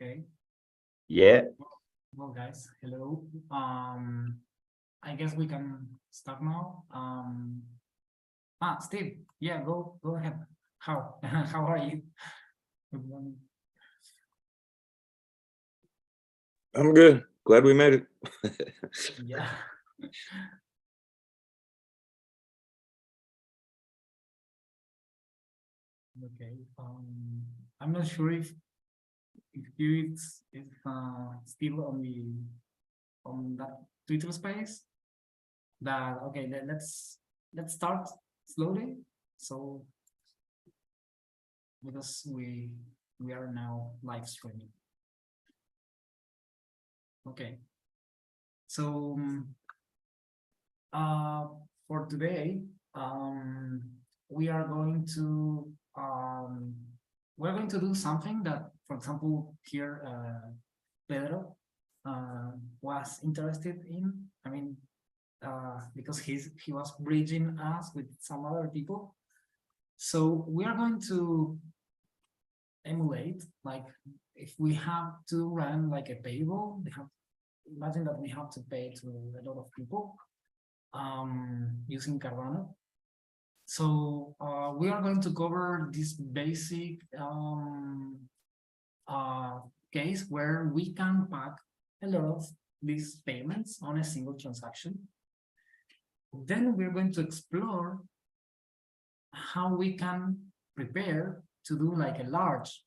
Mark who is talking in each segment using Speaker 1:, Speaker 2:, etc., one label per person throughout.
Speaker 1: Okay.
Speaker 2: Yeah.
Speaker 1: Well, guys, hello. I guess we can start now. Steve, yeah, go ahead. How how are you? Good morning.
Speaker 2: I'm good. Glad we made it.
Speaker 1: Yeah. Okay. I'm not sure if you it's still on that Twitter space. That okay. Let's start slowly. So because we are now live streaming. Okay. So uh, for today, um, we are going to do something that, for example, here Pedro was interested in. I mean, because he was bridging us with some other people. So we are going to emulate, like, if we have to run like a payroll, imagine that we have to pay to a lot of people using Cardano. So we are going to cover this basic case where we can pack a lot of these payments on a single transaction. Then we're going to explore how we can prepare to do like a large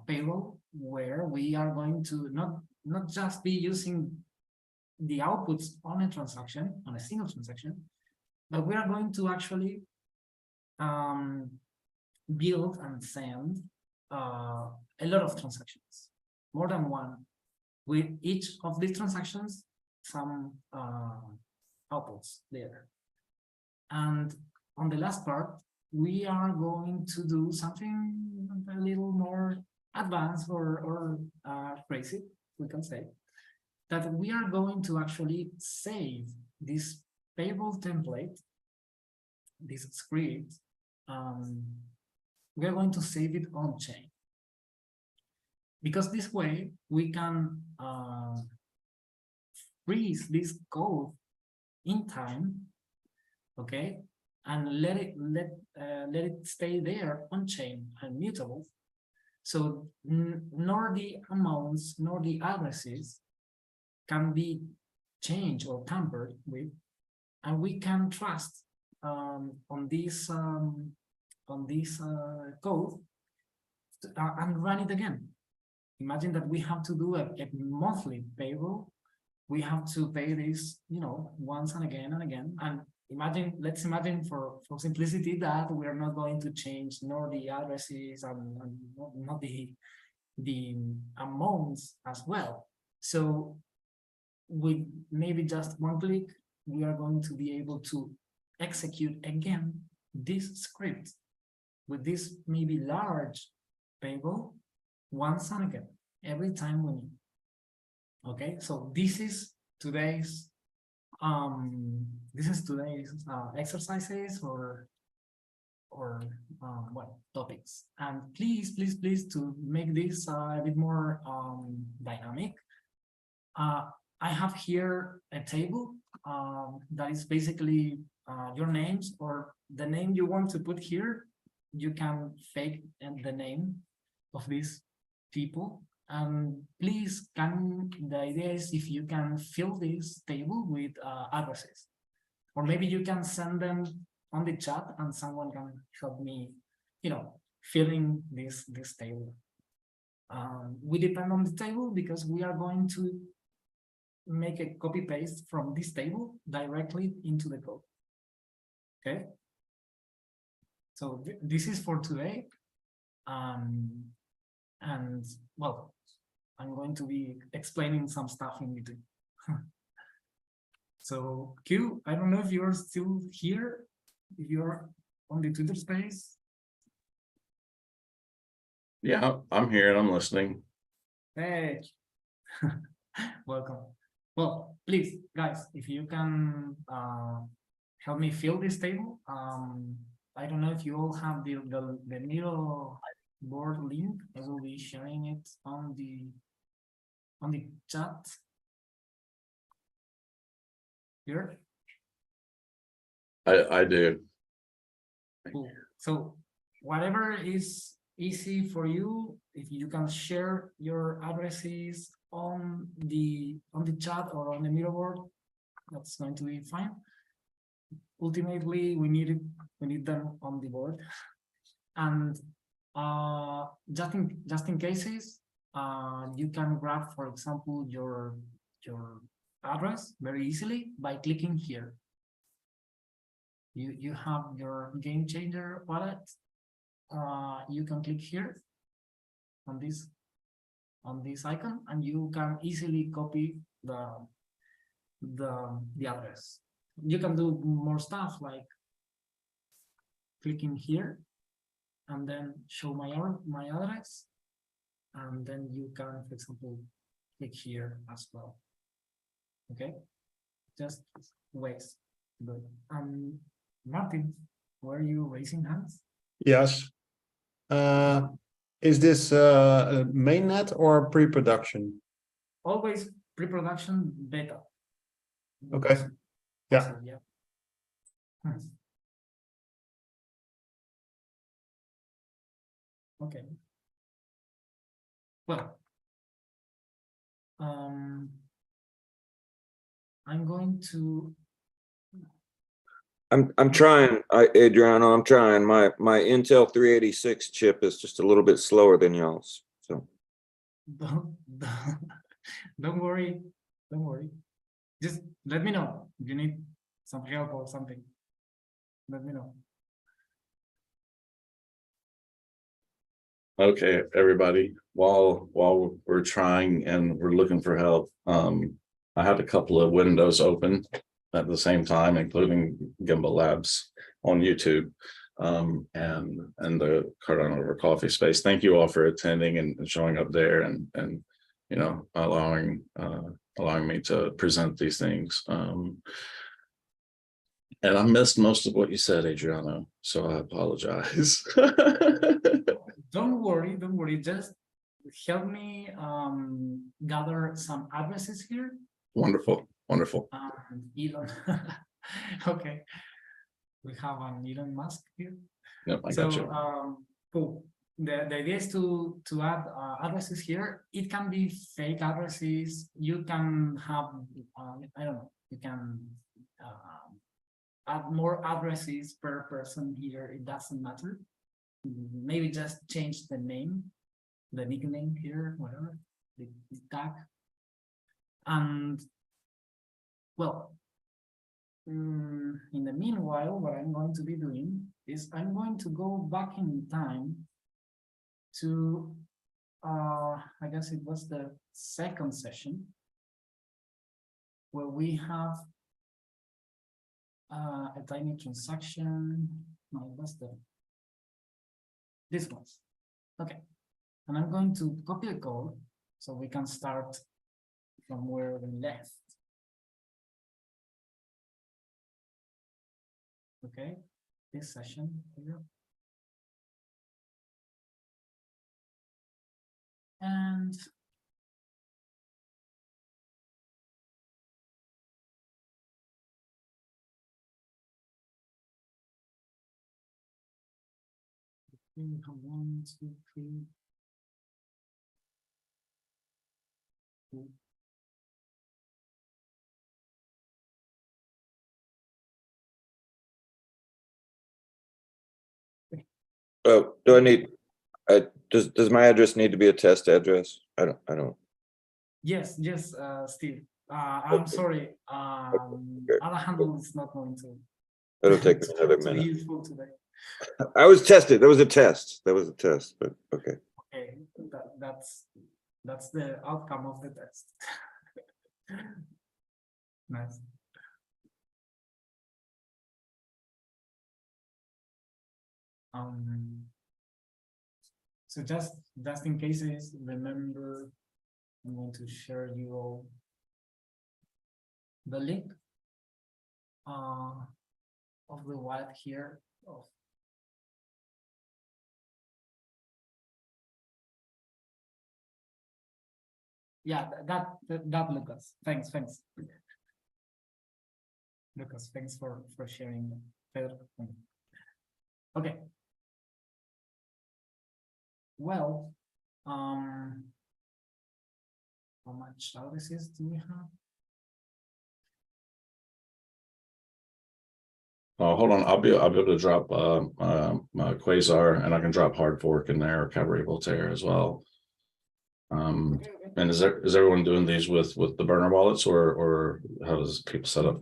Speaker 1: payroll where we are going to not just be using the outputs on a transaction, on a single transaction, but we are going to actually build and send a lot of transactions, more than one, with each of these transactions some outputs there. And on the last part, we are going to do something a little more advanced or crazy, we can say, that we are going to actually save this payroll template, this script, we are going to save it on chain. Because this way we can freeze this code in time, okay, and let it stay there on chain and mutable. So nor the amounts nor the addresses can be changed or tampered with, and we can trust on this code and run it again. Imagine that we have to do a monthly payroll. We have to pay this, once and again. And let's imagine for simplicity that we are not going to change nor the addresses and not the amounts as well. So with maybe just one click, we are going to be able to execute again this script with this maybe large payroll once and again, every time we need. Okay, so this is today's exercises or topics. And please to make this a bit more dynamic, I have here a table that is basically your names or the name you want to put here. You can fake the name of these people. And please, the idea is if you can fill this table with addresses, or maybe you can send them on the chat and someone can help me, filling this table. We depend on the table because we are going to make a copy paste from this table directly into the code. Okay. So this is for today. And well, I'm going to be explaining some stuff in between. So Q, I don't know if you're still here, if you're on the Twitter space.
Speaker 2: Yeah, I'm here and I'm listening.
Speaker 1: Hey, welcome. Well, please, guys, if you can help me fill this table. I don't know if you all have the little board link. I will be sharing it on the chat here.
Speaker 2: I do.
Speaker 1: Cool. So whatever is easy for you, if you can share your addresses on the chat or on the Miro board, that's going to be fine. Ultimately, we need them on the board, and just in cases, you can grab, for example, your address very easily by clicking here. You have your GameChanger wallet. You can click here on this icon, and you can easily copy the address. You can do more stuff like clicking here and then show my address, and then you can, for example, click here as well. Okay, just ways to do it. Martin, were you raising hands?
Speaker 3: Yes. Is this mainnet or pre-production?
Speaker 1: Always pre-production beta.
Speaker 3: Okay. Yeah.
Speaker 1: So, yeah. Nice. Okay. Well, I'm going to.
Speaker 2: I'm trying, Adriano, I'm trying. My Intel 386 chip is just a little bit slower than y'all's. So
Speaker 1: Don't worry. Don't worry. Just let me know if you need some help or something. Let me know.
Speaker 2: okay, everybody, while we're trying and we're looking for help, I had a couple of windows open at the same time, including Gimbal Labs on YouTube, and the Cardano Over Coffee Space. Thank you all for attending and showing up there and you know, allowing me to present these things. And I missed most of what you said, Adriano, so I apologize.
Speaker 1: Don't worry. Just help me gather some addresses here.
Speaker 2: Wonderful.
Speaker 1: Elon. Okay. We have an Elon Musk here.
Speaker 2: Yep, I
Speaker 1: So
Speaker 2: got you.
Speaker 1: cool. The idea is to add addresses here. It can be fake addresses. You can have I don't know. You can add more addresses per person here. It doesn't matter. Maybe just change the name, the nickname here, whatever, the tag. And well, in the meanwhile, what I'm going to be doing is I'm going to go back in time to, I guess it was the second session, where we have a tiny transaction. No, it was this one. Okay, and I'm going to copy the code so we can start from where we left. Okay, this session here. And we have 1, 2, 3.
Speaker 2: Oh, do I need, does my address need to be a test address? I don't.
Speaker 1: Yes, Steve. I'm
Speaker 2: Okay.
Speaker 1: sorry.
Speaker 2: Okay.
Speaker 1: Alejandro is not going to.
Speaker 2: It'll take me another
Speaker 1: to be
Speaker 2: minute.
Speaker 1: useful today.
Speaker 2: I was tested. That was a test. But okay.
Speaker 1: Okay, that's the outcome of the test. Nice. So just in cases, remember, I'm going to share you all the link of the wallet here of Yeah, that Lucas. Thanks. Lucas, thanks for sharing. Pedro. Okay. Well, how much services do we have?
Speaker 2: Hold on, I'll be able to drop Quasar, and I can drop Hard Fork in there, or Cabaret Voltaire as well.
Speaker 1: Okay.
Speaker 2: And is everyone doing these with the burner wallets, or how does people set up?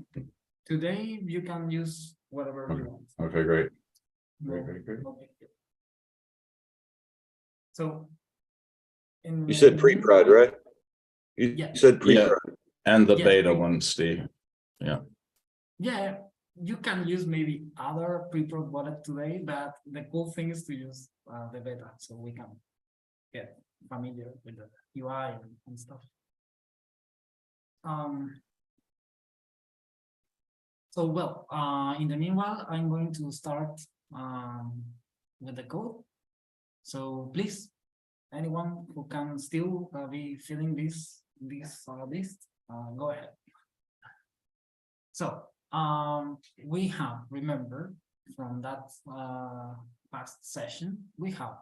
Speaker 1: Today you can use whatever you want.
Speaker 2: Okay, great.
Speaker 1: No-
Speaker 2: Great.
Speaker 1: no big deal. So. in
Speaker 4: You said
Speaker 1: the
Speaker 4: pre-prod,
Speaker 1: meanwhile-
Speaker 4: right? You
Speaker 1: Yeah.
Speaker 4: said pre-prod.
Speaker 2: And the
Speaker 1: Yes,
Speaker 2: beta
Speaker 1: pre-
Speaker 2: one, Steve.
Speaker 1: Yeah, you can use maybe other pre-prod wallet today, but the cool thing is to use the beta, so we can get familiar with the UI and stuff. So well, in the meanwhile, I'm going to start with the code. So please, anyone who can still be filling this list, go ahead. So we have, remember from that past session, we have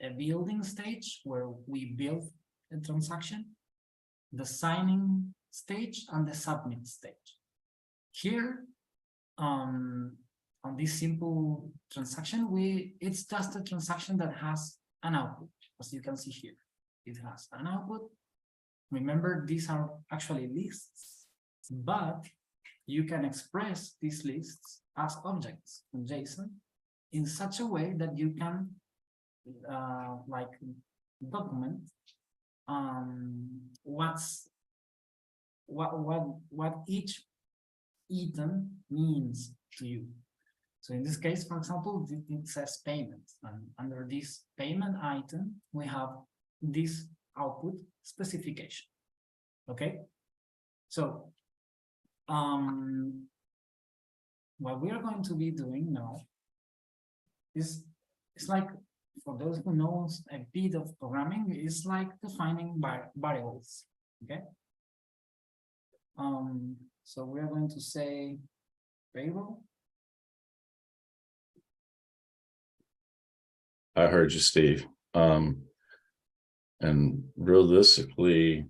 Speaker 1: a building stage where we build a transaction, the signing stage, and the submit stage. Here, on this simple transaction, it's just a transaction that has an output, as you can see here. It has an output. Remember, these are actually lists, but you can express these lists as objects in JSON in such a way that you can like document what each item means to you. So in this case, for example, it says payment, and under this payment item, we have this output specification. Okay, so what we are going to be doing now is, it's like, for those who knows a bit of programming, it's like defining variables. Okay, so we are going to say variable.
Speaker 2: I heard you, Steve. And realistically,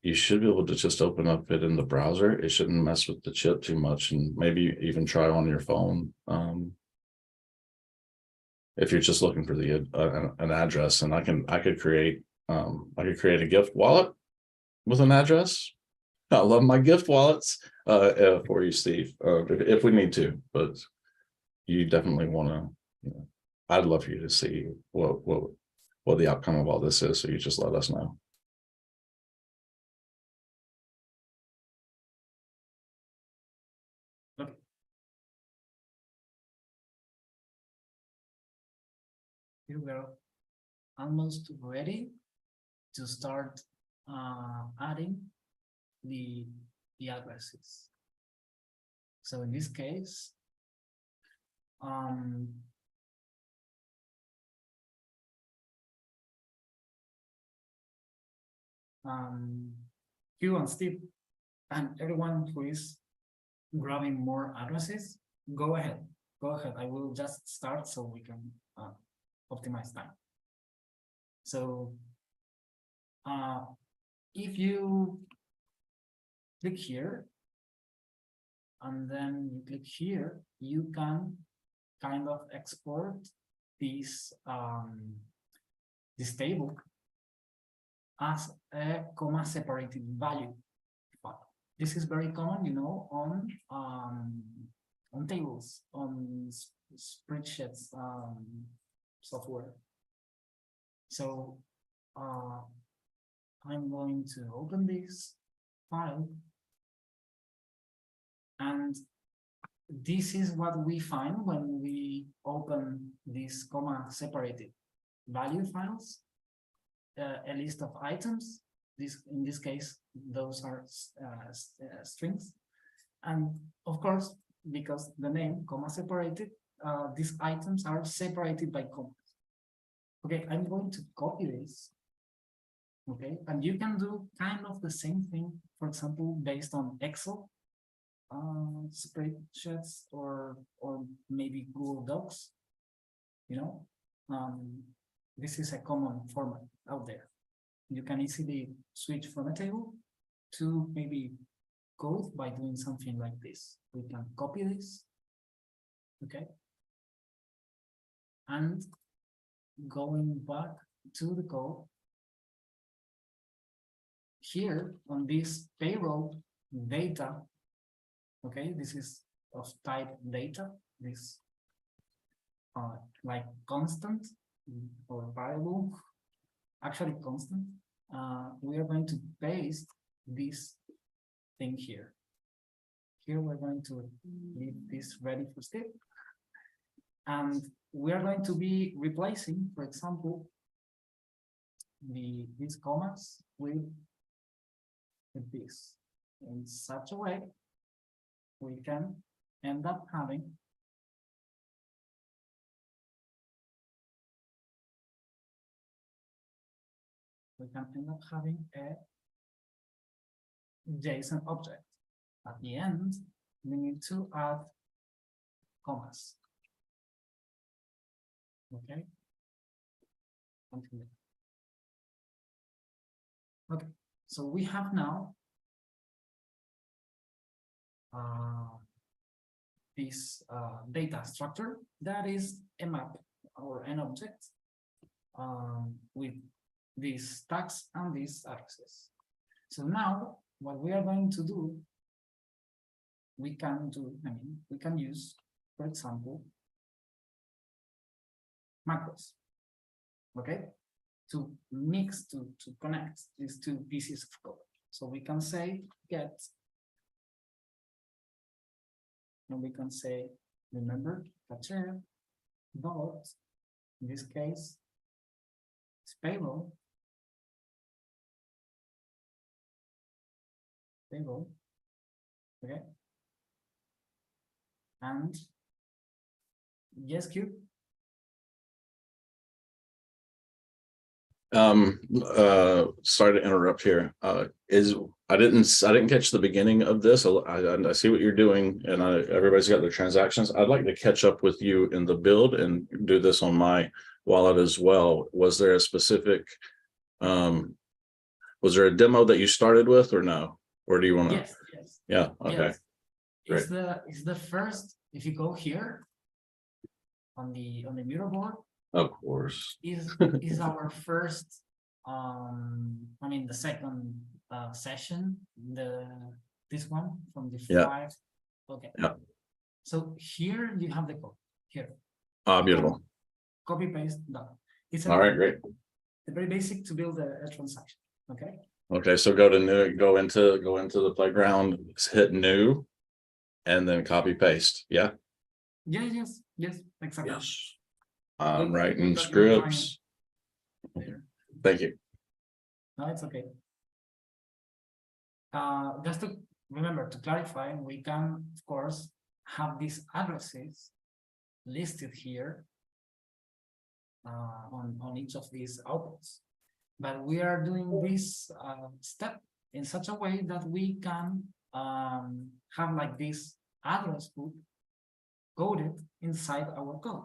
Speaker 2: you should be able to just open up it in the browser. It shouldn't mess with the chip too much, and maybe even try on your phone. If you're just looking for the an address, and I could create a gift wallet with an address. I love my gift wallets for you, Steve, if we need to, but you definitely want to, I'd love for you to see what the outcome of all this is, so you just let us know.
Speaker 1: Okay. Here we are almost ready to start adding the addresses. So in this case, Hugh and Steve and everyone who is grabbing more addresses, go ahead. I will just start so we can optimize time. So if you click here and then you click here, you can kind of export this table as a comma separated value file. This is very common, on tables, on spreadsheets software. So I'm going to open this file, and this is what we find when we open these comma separated value files. A list of items. In this case, those are strings, and of course, because the name comma separated, these items are separated by commas. Okay, I'm going to copy this. Okay, and you can do kind of the same thing, for example, based on Excel spreadsheets or maybe Google Docs. You know, this is a common format out there. You can easily switch from a table to maybe code by doing something like this. We can copy this, okay, and going back to the code. Here on this payroll data, okay, this is of type data, this like constant or variable, actually constant. We are going to paste this thing here. Here we're going to leave this ready for step. And we are going to be replacing, for example, these commas with this in such a way we can end up having a JSON object. At the end, we need to add commas. Okay. Okay, so we have now this data structure that is a map or an object with these tags and these addresses. So now what we are going to do, we can use, for example, macros, okay, to mix, to connect these two pieces of code. So we can say get, and we can say, remember, catcher, dot, in this case, it's payroll, okay, and yes, cube.
Speaker 2: Sorry to interrupt here. I didn't catch the beginning of this. I see what you're doing, and everybody's got their transactions. I'd like to catch up with you in the build and do this on my wallet as well. Was there a specific was there a demo that you started with, or no? Or do you want to?
Speaker 1: Yes, yes.
Speaker 2: Yeah, okay.
Speaker 1: Yes. It's the first, if you go here on the mirror board,
Speaker 2: Of course.
Speaker 1: is our first the second session, this one from the 5. Okay.
Speaker 2: Yeah.
Speaker 1: So here you have the code here.
Speaker 2: Beautiful.
Speaker 1: Copy paste done. It's
Speaker 2: All right, great.
Speaker 1: very basic to build a transaction. Okay.
Speaker 2: Okay, so go to new, go into the playground, hit new, and then copy paste. Yeah.
Speaker 1: Yes, exactly.
Speaker 2: Yes. I'm
Speaker 1: Good
Speaker 2: writing
Speaker 1: that you're trying
Speaker 2: scripts.
Speaker 1: there.
Speaker 2: Thank you.
Speaker 1: No, it's okay. Just to remember, to clarify, we can, of course, have these addresses listed here on each of these outputs. But we are doing this step in such a way that we can have like this address book coded inside our code,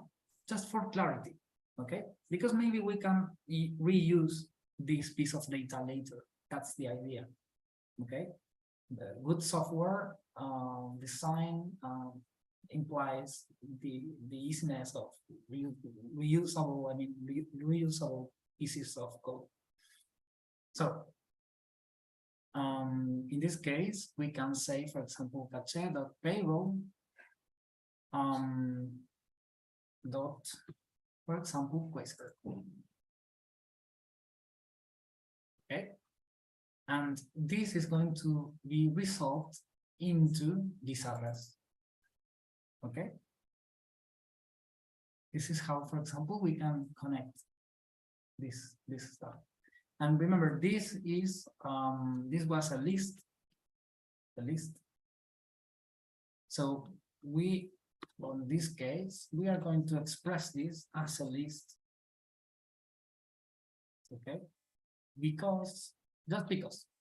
Speaker 1: just for clarity, okay? Because maybe we can reuse this piece of data later. That's the idea, okay? The good software design implies the easiness of reusable pieces of code. So in this case, we can say, for example, cache.payroll dot, for example, Quaker. Okay, and this is going to be resolved into this address. Okay, this is how, for example, we can connect this stuff. And remember, this is this was a list. So on this case, we are going to express this as a list okay?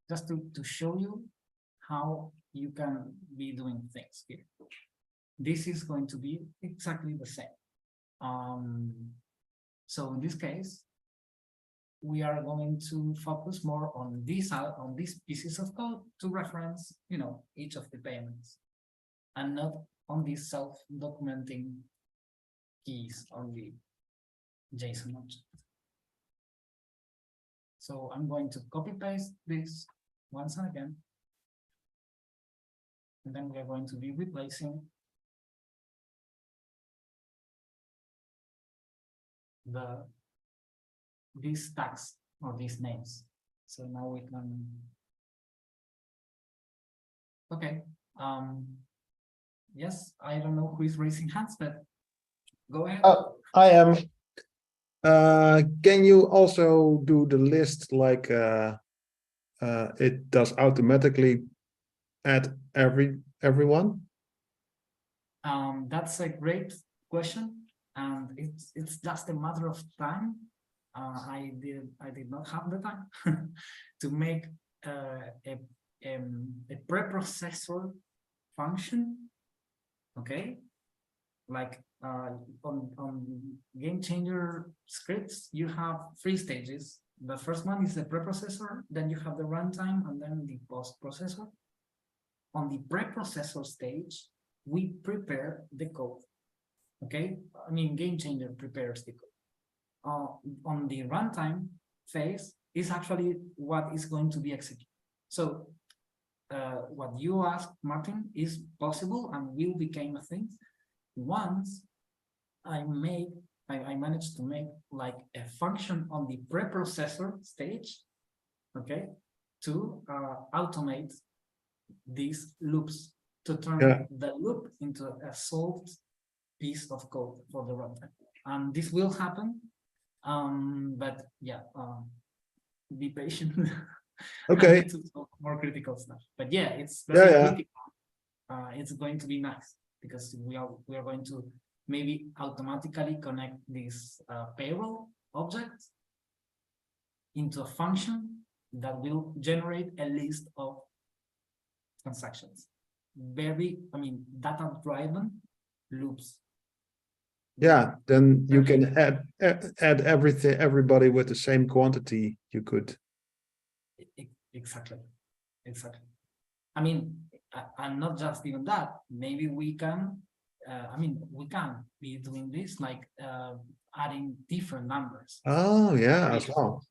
Speaker 1: Just to show you how you can be doing things here. This is going to be exactly the same. So in this case, we are going to focus more on these pieces of code to reference, each of the payments, and not on these self-documenting keys on the JSON object. So I'm going to copy paste this once and again, and then we are going to be replacing these tags or these names. So now we can, okay. Yes, I don't know who is raising hands, but go ahead.
Speaker 3: I am. Can you also do the list like it does automatically add everyone?
Speaker 1: That's a great question, and it's just a matter of time. I did not have the time to make a preprocessor function. Okay, like on GameChanger scripts, you have 3 stages. The first one is the preprocessor, then you have the runtime, and then the post-processor. On the preprocessor stage, we prepare the code. Okay, I mean GameChanger prepares the code. On the runtime phase is actually what is going to be executed. So what you asked, Martin, is possible and will become a thing once I managed to make like a function on the preprocessor stage, okay, to automate these loops, to turn the loop into a solved piece of code for the runtime. And this will happen, but yeah, be patient.
Speaker 3: Okay.
Speaker 1: I need to talk more critical stuff, but yeah, it's very critical. It's going to be nice because we are going to maybe automatically connect this payroll object into a function that will generate a list of transactions. Data-driven loops.
Speaker 3: Yeah, then you can add everybody with the same quantity you could.
Speaker 1: Exactly. I mean, and not just even that, maybe we can, we can be doing this, like adding different numbers.
Speaker 3: Oh, yeah, as well.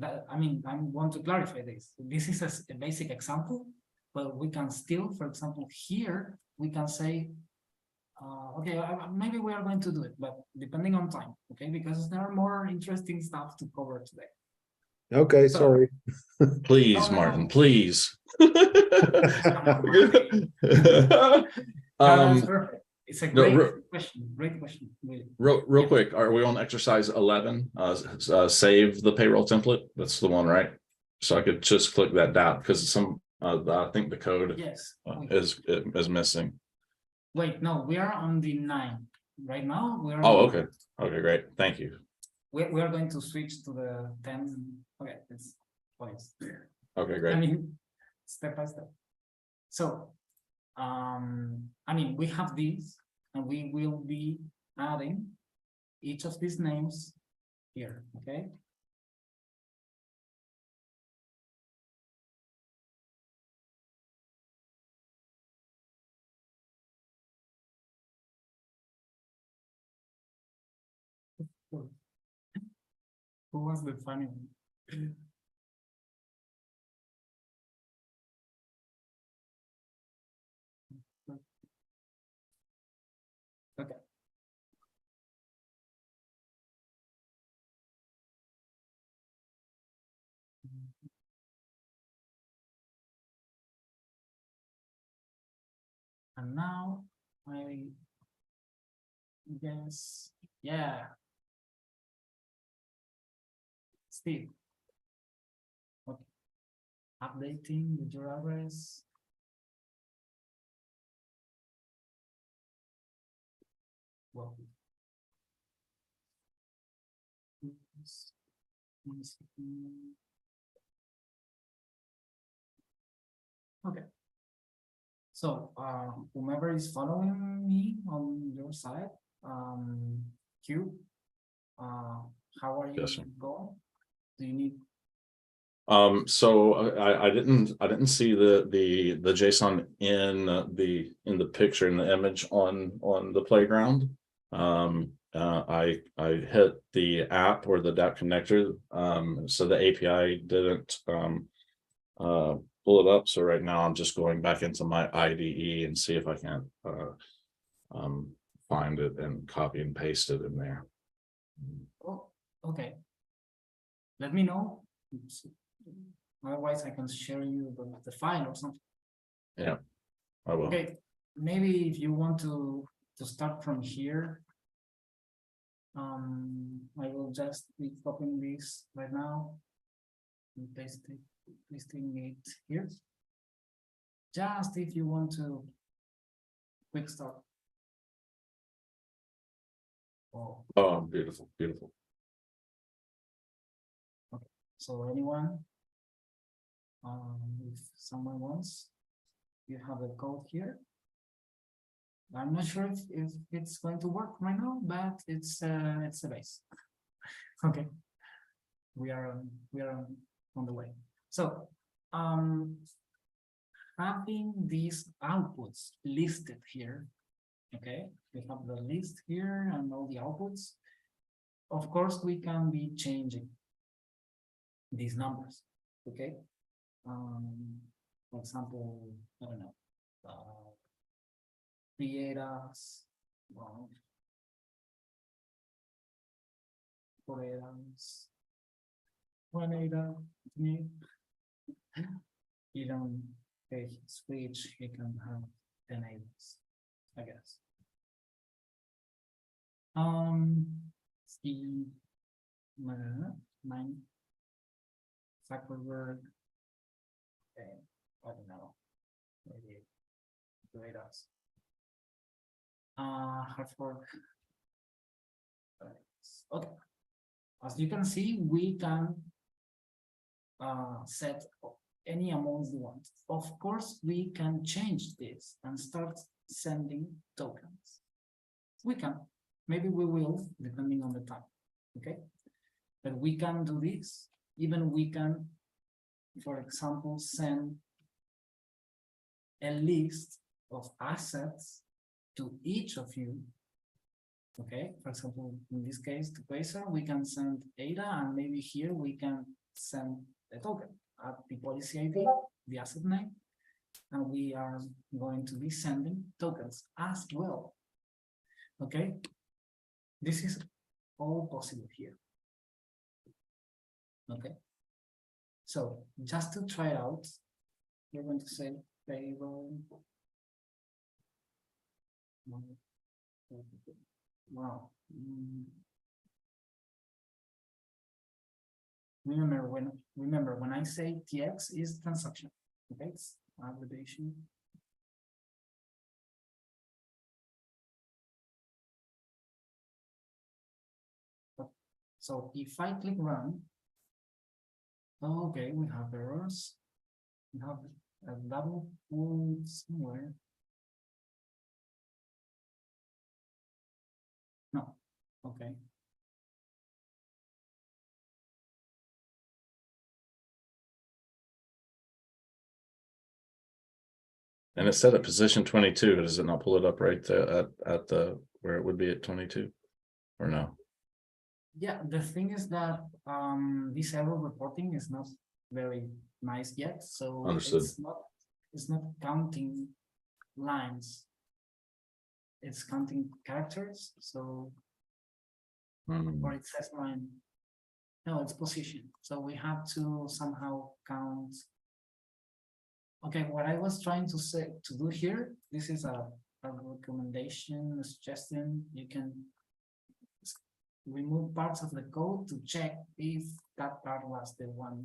Speaker 1: I want to clarify this. This is a basic example, but we can still, for example, here, we can say, okay, maybe we are going to do it, but depending on time, okay, because there are more interesting stuff to cover today.
Speaker 3: Okay, so, sorry.
Speaker 2: Please, Martin, please.
Speaker 1: That's perfect. It's a great question. Great question. Really.
Speaker 2: Real quick, are we on exercise 11? Save the payroll template. That's the one, right? So I could just click that down because I think the code is missing.
Speaker 1: Wait, no, we are on the 9 right now. We are.
Speaker 2: Oh, okay. Okay, great. Thank you.
Speaker 1: We are going to switch to the 10. Okay, it's twice.
Speaker 2: Okay, great.
Speaker 1: Step by step. So, we have these, and we will be adding each of these names here. Okay. Who was the funny one? Okay. And now I guess, yeah. Steve. Okay. Updating the your address. Well, Okay. So, whomever is following me on your side, Q, how are you
Speaker 2: Yes, sir.
Speaker 1: going? Do you need?
Speaker 2: So I didn't see the JSON in the picture in the image on the playground. I hit the app or the DAP connector, so the API didn't pull it up. So right now I'm just going back into my IDE and see if I can find it and copy and paste it in there.
Speaker 1: Oh, okay. Let me know. Otherwise, I can share you the file or something.
Speaker 2: Yeah, I will.
Speaker 1: Okay, maybe if you want to start from here, I will just be copying this right now and pasting it here. Just if you want to quick start.
Speaker 2: Oh, beautiful, beautiful.
Speaker 1: So anyone, if someone wants, you have a code here. I'm not sure if it's going to work right now, but it's a base. Okay, we are on the way. So having these outputs listed here, okay, we have the list here and all the outputs. Of course, we can be changing these numbers, okay. For example, I don't know, create us, well, create us, 1 ADA, me. You don't pay switch, you can have 10 ADAs, I guess. See, 9 Zuckerberg. Okay, I don't know. Maybe create us. Hartford. Okay. As you can see, we can set any amount you want. Of course, we can change this and start sending tokens. We can, maybe we will, depending on the time, okay? But we can do this. Even we can, for example, send a list of assets to each of you. Okay, for example, in this case, to Quasar, we can send ADA, and maybe here we can send a token at the policy ID, the asset name, and we are going to be sending tokens as well. Okay, this is all possible here. Okay, so just to try it out, you're going to say payroll. Wow. Remember when I say TX is transaction, okay, it's abbreviation. So if I click run, okay, we have errors. We have a double quote somewhere. No, okay.
Speaker 2: And it's set at position 22. Does it not pull it up right there at the where it would be at 22, or no?
Speaker 1: Yeah, the thing is that this error reporting is not very nice yet, so
Speaker 2: Understood.
Speaker 1: it's not counting lines. It's counting characters, so or it says line. No, it's position. So we have to somehow count. Okay, what I was trying to do here, this is a recommendation, a suggestion. You can remove parts of the code to check if that part was the one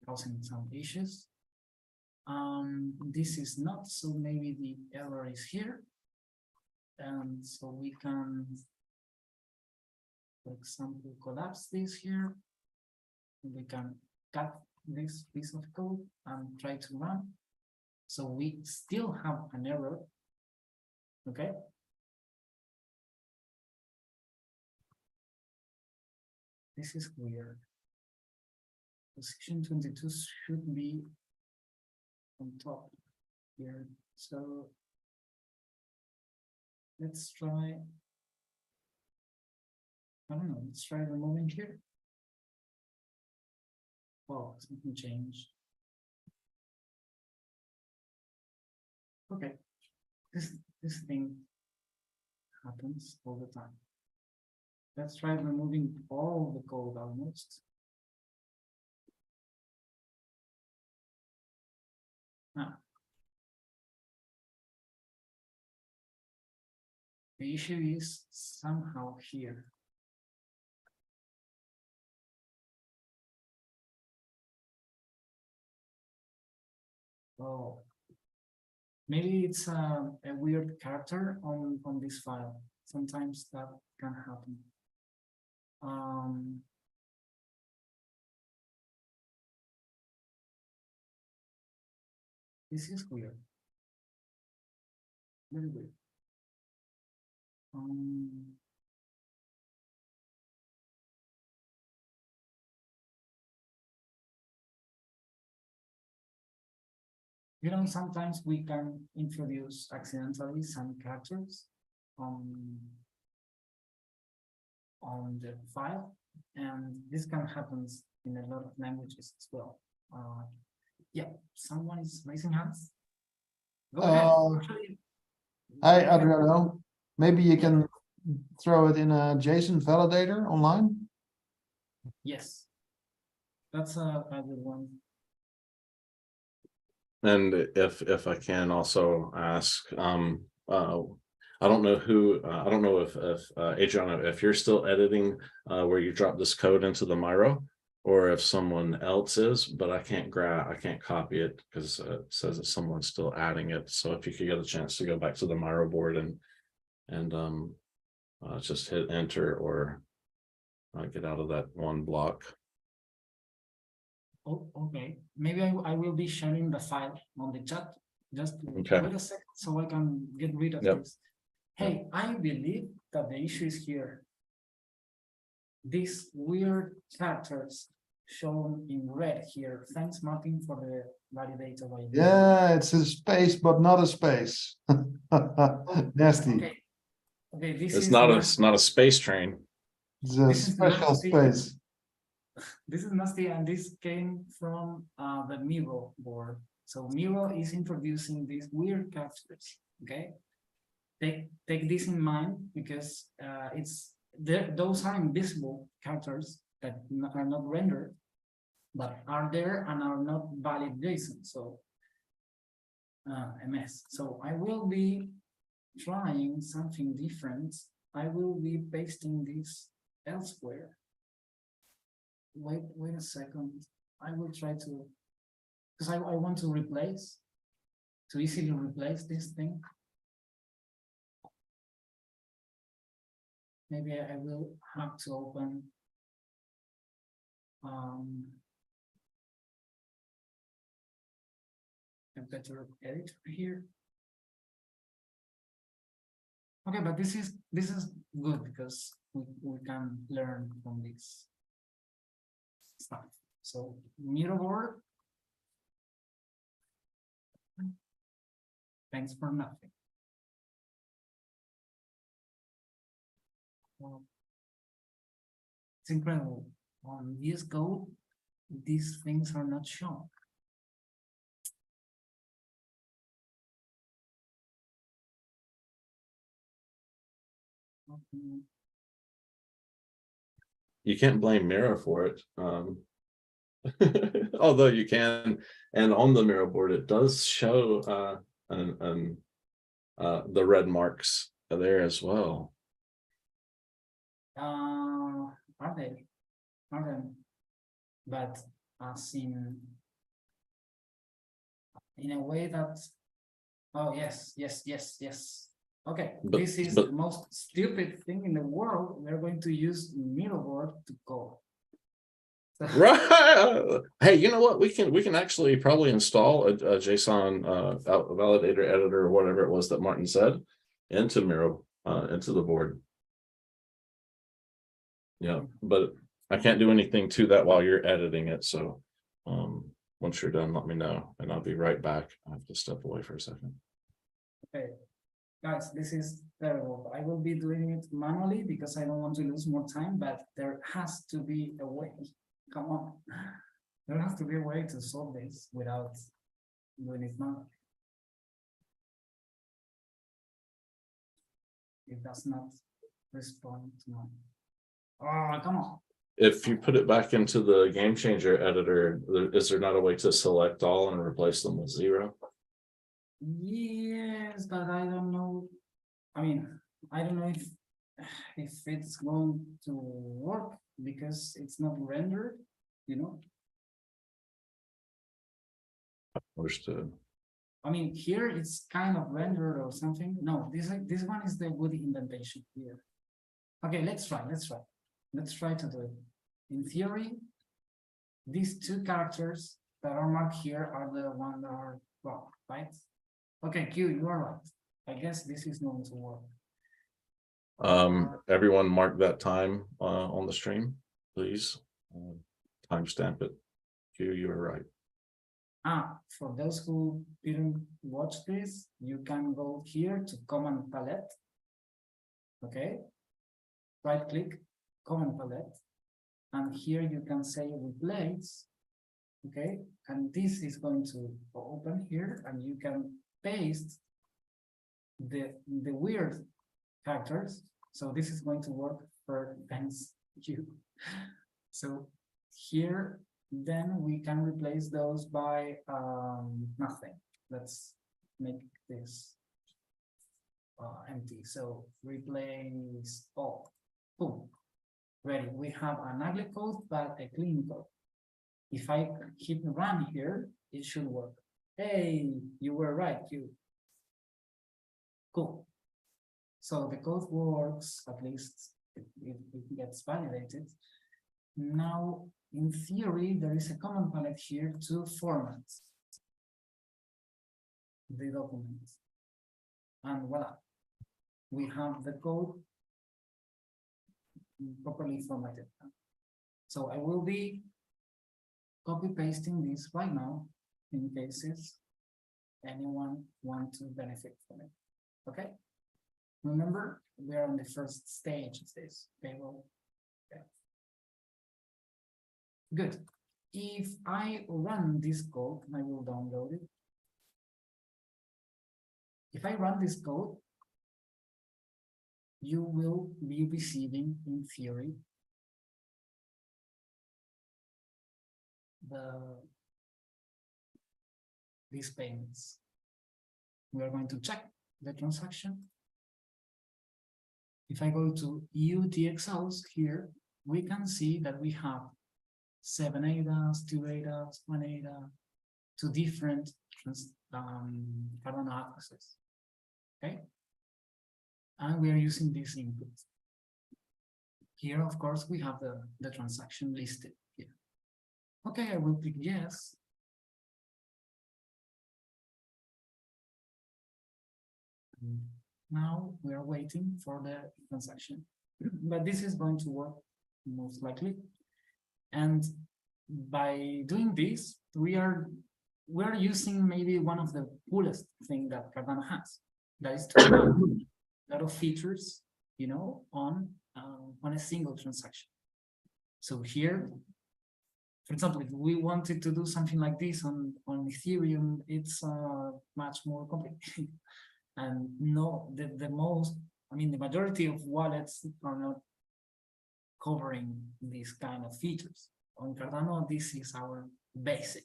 Speaker 1: causing some issues. This is not, so maybe the error is here. And so we can for example, collapse this here. We can cut this piece of code and try to run. So we still have an error. Okay. This is weird. Position 22 should be on top here. So let's try. I don't know, let's try removing here. Oh, something changed. Okay, this thing happens all the time. Let's try removing all the code almost. Now, the issue is somehow here. Oh, maybe it's a weird character on this file. Sometimes that can happen. This is weird. Very weird. You know, sometimes we can introduce accidentally some characters on the file, and this can happen in a lot of languages as well. Yeah, someone is raising hands. Go ahead. Actually,
Speaker 3: Hi, Adriano. Maybe you can throw it in a JSON validator online.
Speaker 1: yes, that's a good one.
Speaker 2: And if I can also ask, I don't know who, I don't know if Adriano, if you're still editing where you drop this code into the Miro, or if someone else is, but I can't copy it because it says that someone's still adding it. So if you could get a chance to go back to the Miro board and just hit enter or get out of that one block.
Speaker 1: Oh, okay. Maybe I will be sharing the file on the chat. Just
Speaker 2: Okay.
Speaker 1: wait a second so I can get rid of
Speaker 2: Yep.
Speaker 1: this. Hey, I believe that the issue is here. These weird characters shown in red here. Thanks, Martin, for the validator.
Speaker 3: Yeah, it's a space, but not a space. Nasty.
Speaker 1: Okay. Okay, this
Speaker 2: It's
Speaker 1: is
Speaker 2: not a space train.
Speaker 3: It's a
Speaker 1: This is
Speaker 3: special
Speaker 1: nasty.
Speaker 3: space.
Speaker 1: This is nasty, and this came from the Miro board. So Miro is introducing these weird characters. Okay, take this in mind because it's there. Those are invisible characters that are not rendered, but are there and are not valid JSON. So a mess. So I will be trying something different. I will be pasting this elsewhere. Wait a second. I will try to, because I want to easily replace this thing. Maybe I will have to open a better editor here. Okay, but this is good because we can learn from this stuff. So Miro board. Thanks for nothing. It's incredible. On VS Code, these things are not shown.
Speaker 2: You can't blame Miro for it. Although you can, and on the Miro board, it does show the red marks there as well.
Speaker 1: Are they? But as in a way that, oh yes. Okay,
Speaker 2: But-
Speaker 1: this is
Speaker 2: but-
Speaker 1: the most stupid thing in the world. We're going to use Middleboard to code. So-
Speaker 2: Right. Hey, you know what? We can actually probably install a JSON validator editor or whatever it was that Martin said into Miro, into the board. Yeah, but I can't do anything to that while you're editing it. So once you're done, let me know and I'll be right back. I have to step away for a second.
Speaker 1: Okay, guys, this is terrible. I will be doing it manually because I don't want to lose more time, but there has to be a way. Come on. There has to be a way to solve this without doing it manually. It does not respond to my. Oh, come on.
Speaker 2: If you put it back into the GameChanger editor, is there not a way to select all and replace them with 0?
Speaker 1: Yes, but I don't know. I mean, I don't know if it's going to work because it's not rendered, you know.
Speaker 2: Understood.
Speaker 1: I mean, here it's kind of rendered or something. No, this one is the wood indentation here. Okay, let's try. Let's try to do it. In theory, these two characters that are marked here are the ones that are wrong, right? Okay, Q, you are right. I guess this is going to work.
Speaker 2: Everyone mark that time on the stream, please. Timestamp it. Q, you are right.
Speaker 1: For those who didn't watch this, you can go here to command palette. Okay. Right click, command palette. And here you can say replace. Okay. And this is going to open here and you can paste the weird characters. So this is going to work for thanks you. So here, then we can replace those by nothing. Let's make this empty. So replace all. Boom. Ready. We have an ugly code, but a clean code. If I hit run here, it should work. Hey, you were right, you. Cool. So the code works, at least it gets validated. Now, in theory, there is a command palette here to format the document. And voila, we have the code properly formatted. So I will be copy pasting this right now in cases anyone want to benefit from it. Okay. Remember, we are on the first stage of this payroll. Okay. Good. If I run this code, I will download it. If I run this code, you will be receiving, in theory, these payments. We are going to check the transaction. If I go to UTXOs here, we can see that we have 7 ADAs, 2 ADAs, 1 ADA, 2 different Cardano addresses. Okay. And we are using this input. Here, of course, we have the transaction listed here. Okay, I will click yes. Now we are waiting for the transaction, but this is going to work most likely. And by doing this, we're using maybe one of the coolest thing that Cardano has. That is to have a lot of features, you know, on a single transaction. So here, for example, if we wanted to do something like this on Ethereum, it's much more complicated. And no, the majority of wallets are not covering these kind of features. On Cardano, this is our basic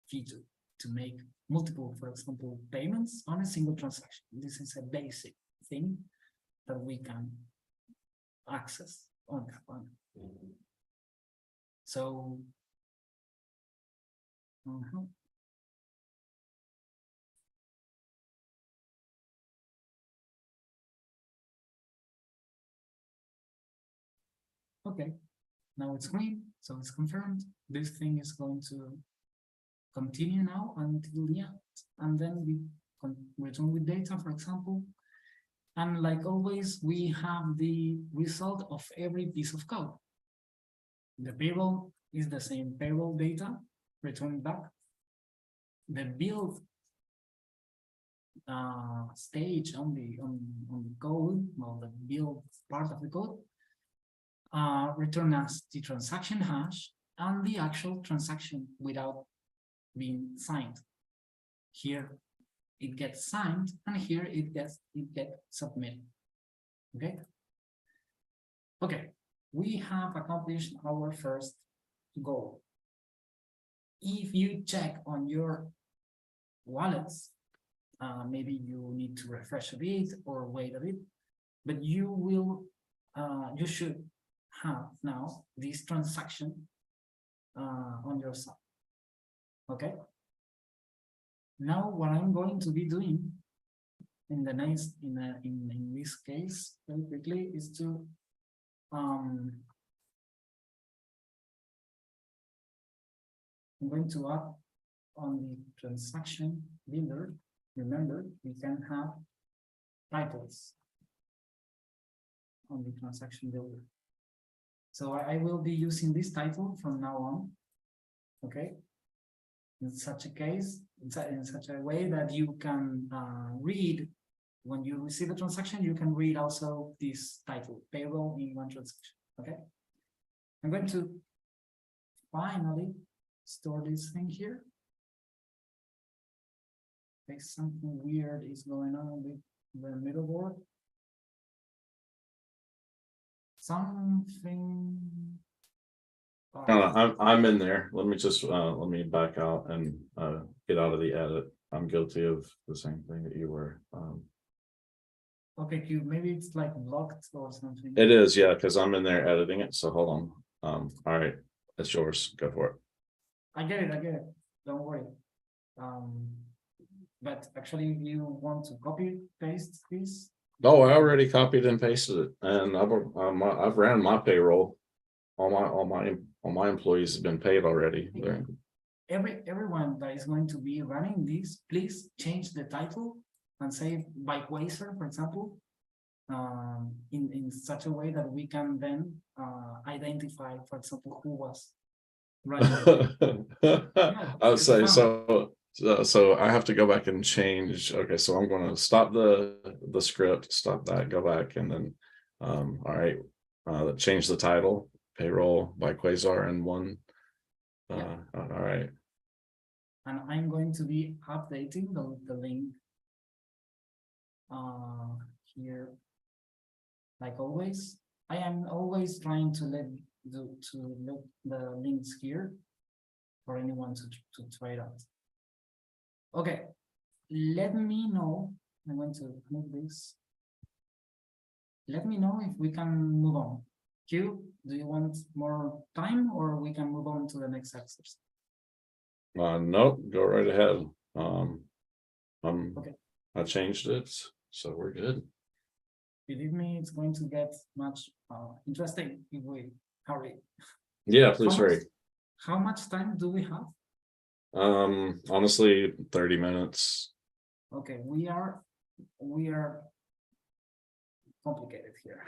Speaker 1: feature to make multiple, for example, payments on a single transaction. This is a basic thing that we can access on Cardano. So, Okay, now it's green, so it's confirmed. This thing is going to continue now until the end, and then we return with data, for example. And like always, we have the result of every piece of code. The payroll is the same payroll data returned back. The build stage on the code, well, the build part of the code, return as the transaction hash and the actual transaction without being signed. Here it gets signed, and here it gets submitted. Okay. Okay, we have accomplished our first goal. If you check on your wallets, maybe you need to refresh a bit or wait a bit, but you will, you should have now this transaction on your side. Okay. Now, what I'm going to be doing in the next, in this case, very quickly, is to I'm going to add on the transaction builder. Remember, we can have titles on the transaction builder. So I will be using this title from now on. Okay. In such a case, in such a way that you can read, when you receive a transaction, you can read also this title, payroll in one transaction. Okay. I'm going to finally store this thing here. Okay, something weird is going on with the middleboard. Something.
Speaker 2: I'm in there. Let me just let me back out and get out of the edit. I'm guilty of the same thing that you were.
Speaker 1: Okay, Q, maybe it's like locked or something.
Speaker 2: It is, yeah, because I'm in there editing it. So hold on. All right, it's yours. Go for it.
Speaker 1: I get it. Don't worry. But actually, you want to copy paste this?
Speaker 2: Oh, I already copied and pasted it, and I've ran my payroll. All my employees have been paid already.
Speaker 1: Everyone that is going to be running this, please change the title and say by Quasar, for example, in such a way that we can then identify, for example, who was running.
Speaker 2: I would say so I have to go back and change. Okay, so I'm going to stop the script, stop that, go back, and then all right, change the title, payroll by Quasar and one. All right.
Speaker 1: And I'm going to be updating the link here. Like always, I am always trying to let the links here for anyone to try it out. Okay, let me know. I'm going to move this. Let me know if we can move on. Q, do you want more time, or we can move on to the next exercise?
Speaker 2: Nope, go right ahead.
Speaker 1: Okay.
Speaker 2: I changed it, so we're good.
Speaker 1: Believe me, it's going to get much interesting if we hurry.
Speaker 2: Yeah, please hurry.
Speaker 1: How much time do we have?
Speaker 2: Honestly, 30 minutes.
Speaker 1: Okay, we are complicated here.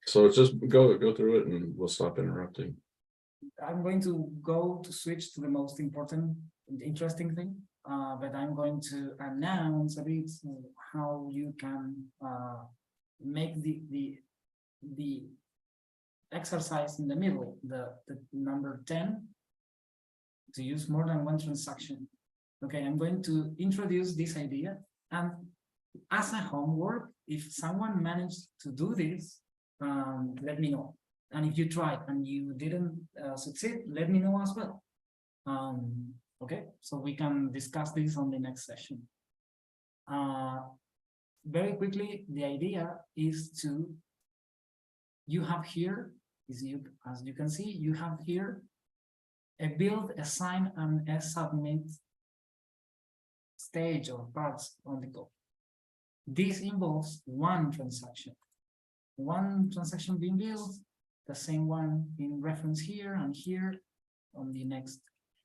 Speaker 2: So just go through it and we'll stop interrupting.
Speaker 1: I'm going to switch to the most important, interesting thing, but I'm going to announce a bit how you can make the exercise in the middle, the number 10, to use more than one transaction. Okay, I'm going to introduce this idea, and as a homework, if someone managed to do this, let me know. And if you tried and you didn't succeed, let me know as well. Okay, so we can discuss this on the next session. Very quickly, the idea is to, you have here, as you can see, you have here a build, a sign, and a submit stage or parts on the code. This involves one transaction being built the same one in reference here and here on the next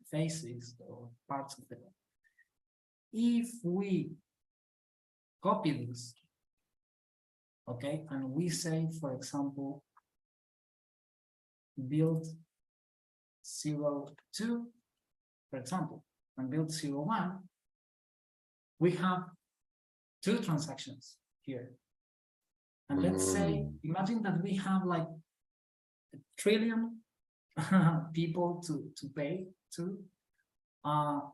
Speaker 1: faces or parts of the code. If we copy this, okay, and we say, for example, build 02, for example, and build 01, we have two transactions here. And let's say, imagine that we have like 1 trillion people to pay to.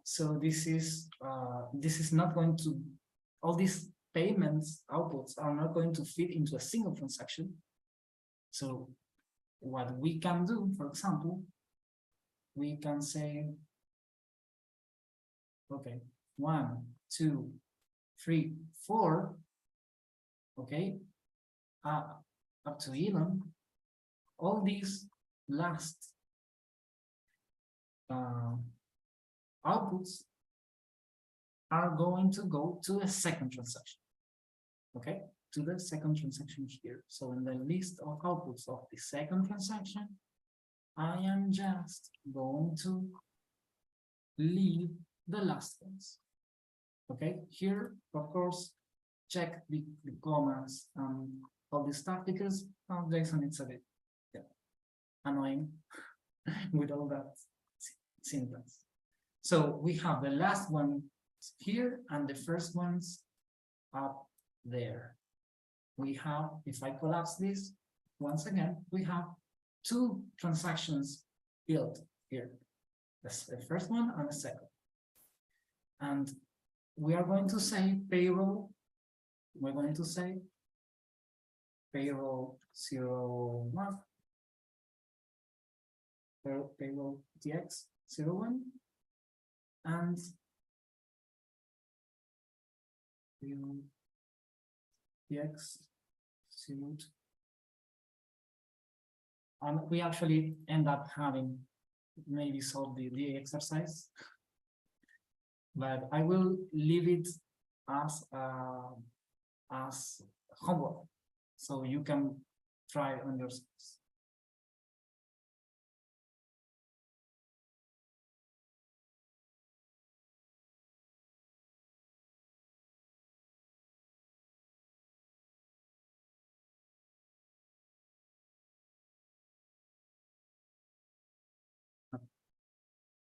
Speaker 1: So this is not going to, all these payments outputs are not going to fit into a single transaction. So what we can do, for example, we can say, okay, 1, 2, 3, 4, okay, up to 11, all these last outputs are going to go to a second transaction, okay, to the second transaction here. So in the list of outputs of the second transaction, I am just going to leave the last ones. Okay, here, of course, check the commas and all this stuff because JSON it's a bit annoying with all that syntax. So we have the last one here and the first ones up there. We have, if I collapse this, once again, we have two transactions built here. That's the first one and the second. And we are going to say payroll. We're going to say payroll 01, payroll TX 01, and payroll TX 02. And we actually end up having maybe solved the exercise, but I will leave it as homework, so you can try on yourselves.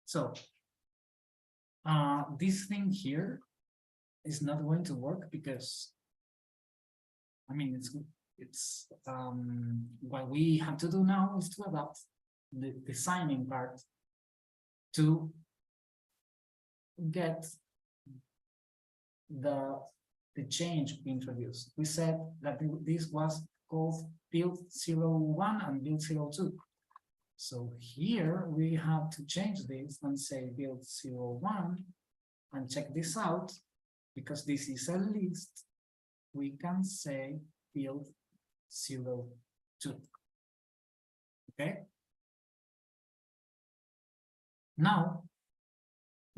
Speaker 1: So this thing here is not going to work because, I mean, it's what we have to do now is to adapt the designing part to get the change introduced. We said that this was called build 01 and build 02. So here we have to change this and say build 01 and check this out, because this is a list. We can say build 02. Okay. Now,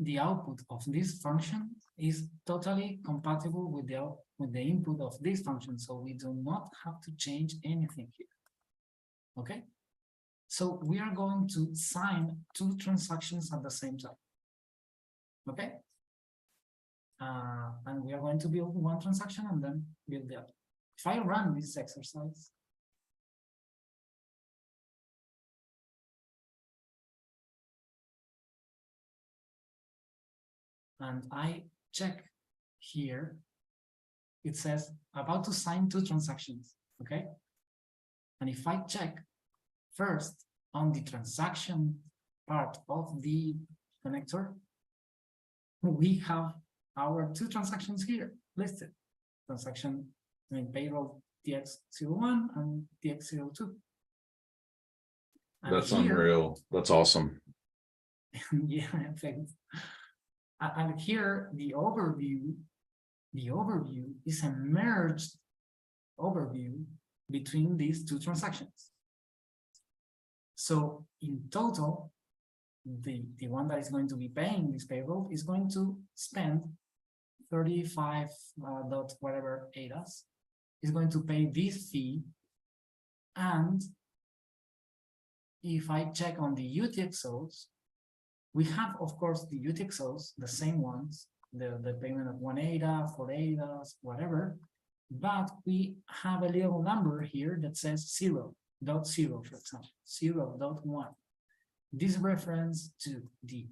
Speaker 1: the output of this function is totally compatible with the input of this function, so we do not have to change anything here. Okay. So we are going to sign two transactions at the same time. Okay. And we are going to build one transaction and then build the other. If I run this exercise, and I check here, it says about to sign two transactions, okay? And if I check first on the transaction part of the connector, we have our two transactions here listed. Transaction, I mean, payroll TX01 and TX02.
Speaker 2: That's unreal. That's awesome.
Speaker 1: Yeah, thanks. And here the overview is a merged overview between these two transactions. So in total, the one that is going to be paying this payroll is going to spend 35 dot whatever ADAS, is going to pay this fee, and if I check on the UTXOs, we have, of course, the UTXOs, the same ones, the payment of 1 ADA, 4 ADAs, whatever, but we have a little number here that says 0.0, for example, 0.1. This reference to the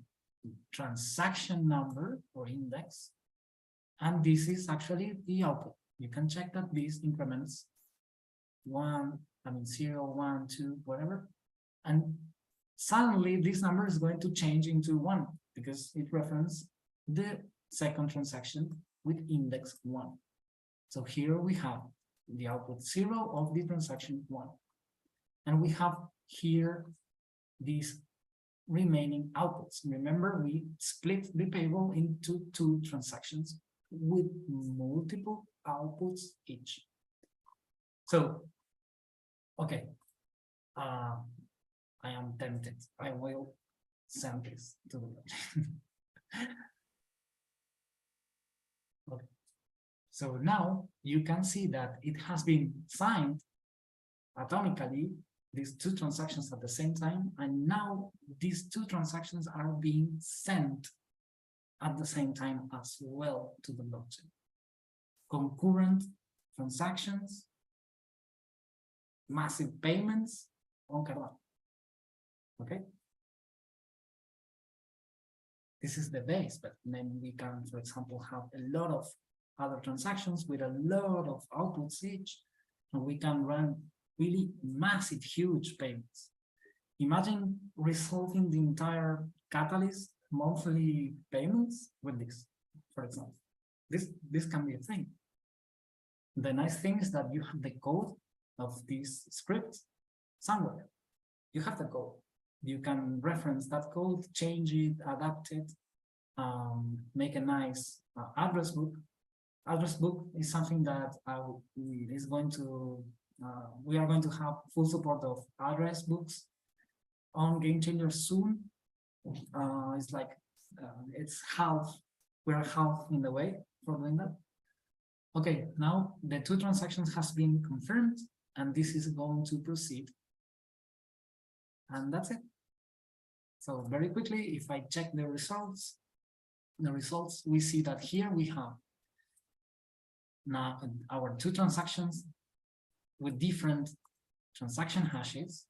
Speaker 1: transaction number or index, and this is actually the output. You can check that this increments 0, 1, 2, whatever, and suddenly this number is going to change into 1 because it references the second transaction with index 1. So here we have the output 0 of the transaction 1, and we have here these remaining outputs. Remember, we split the payroll into 2 transactions with multiple outputs each. So, okay, I am tempted. I will send this to the blockchain. Okay. So now you can see that it has been signed atomically, these 2 transactions at the same time, and now these 2 transactions are being sent at the same time as well to the blockchain. Concurrent transactions, massive payments on Cardano. Okay? This is the base, but then we can, for example, have a lot of other transactions with a lot of outputs each, and we can run really massive, huge payments. Imagine resolving the entire Catalyst monthly payments with this, for example. This can be a thing. The nice thing is that you have the code of this script somewhere. You have the code. You can reference that code, change it, adapt it, make a nice address book. Address book is something that is going to we are going to have full support of address books on GameChanger soon. It's like it's half. We're half in the way for doing that. Okay, now the 2 transactions has been confirmed, and this is going to proceed. And that's it. So very quickly, if I check the results, we see that here we have now our 2 transactions with different transaction hashes.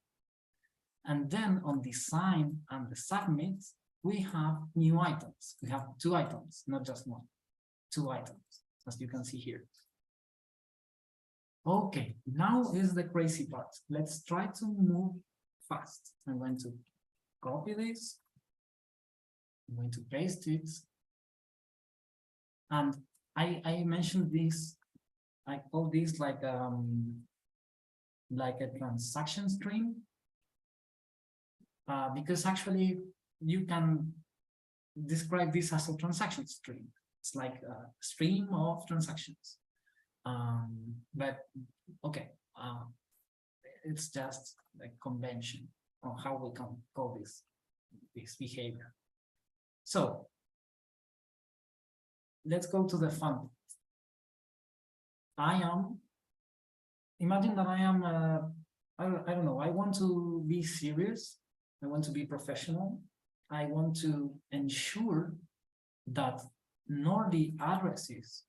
Speaker 1: And then on the sign and the submit, we have new items. We have 2 items, not just 1, 2 items, as you can see here. Okay, now is the crazy part. Let's try to move fast. I'm going to copy this. I'm going to paste it. And I mentioned this, I call this like a transaction stream. Because actually you can describe this as a transaction stream. It's like a stream of transactions. But okay, it's just a convention on how we can call this behavior. So let's go to the fun. Imagine that I am, I don't know, I want to be serious. I want to be professional. I want to ensure that nor the addresses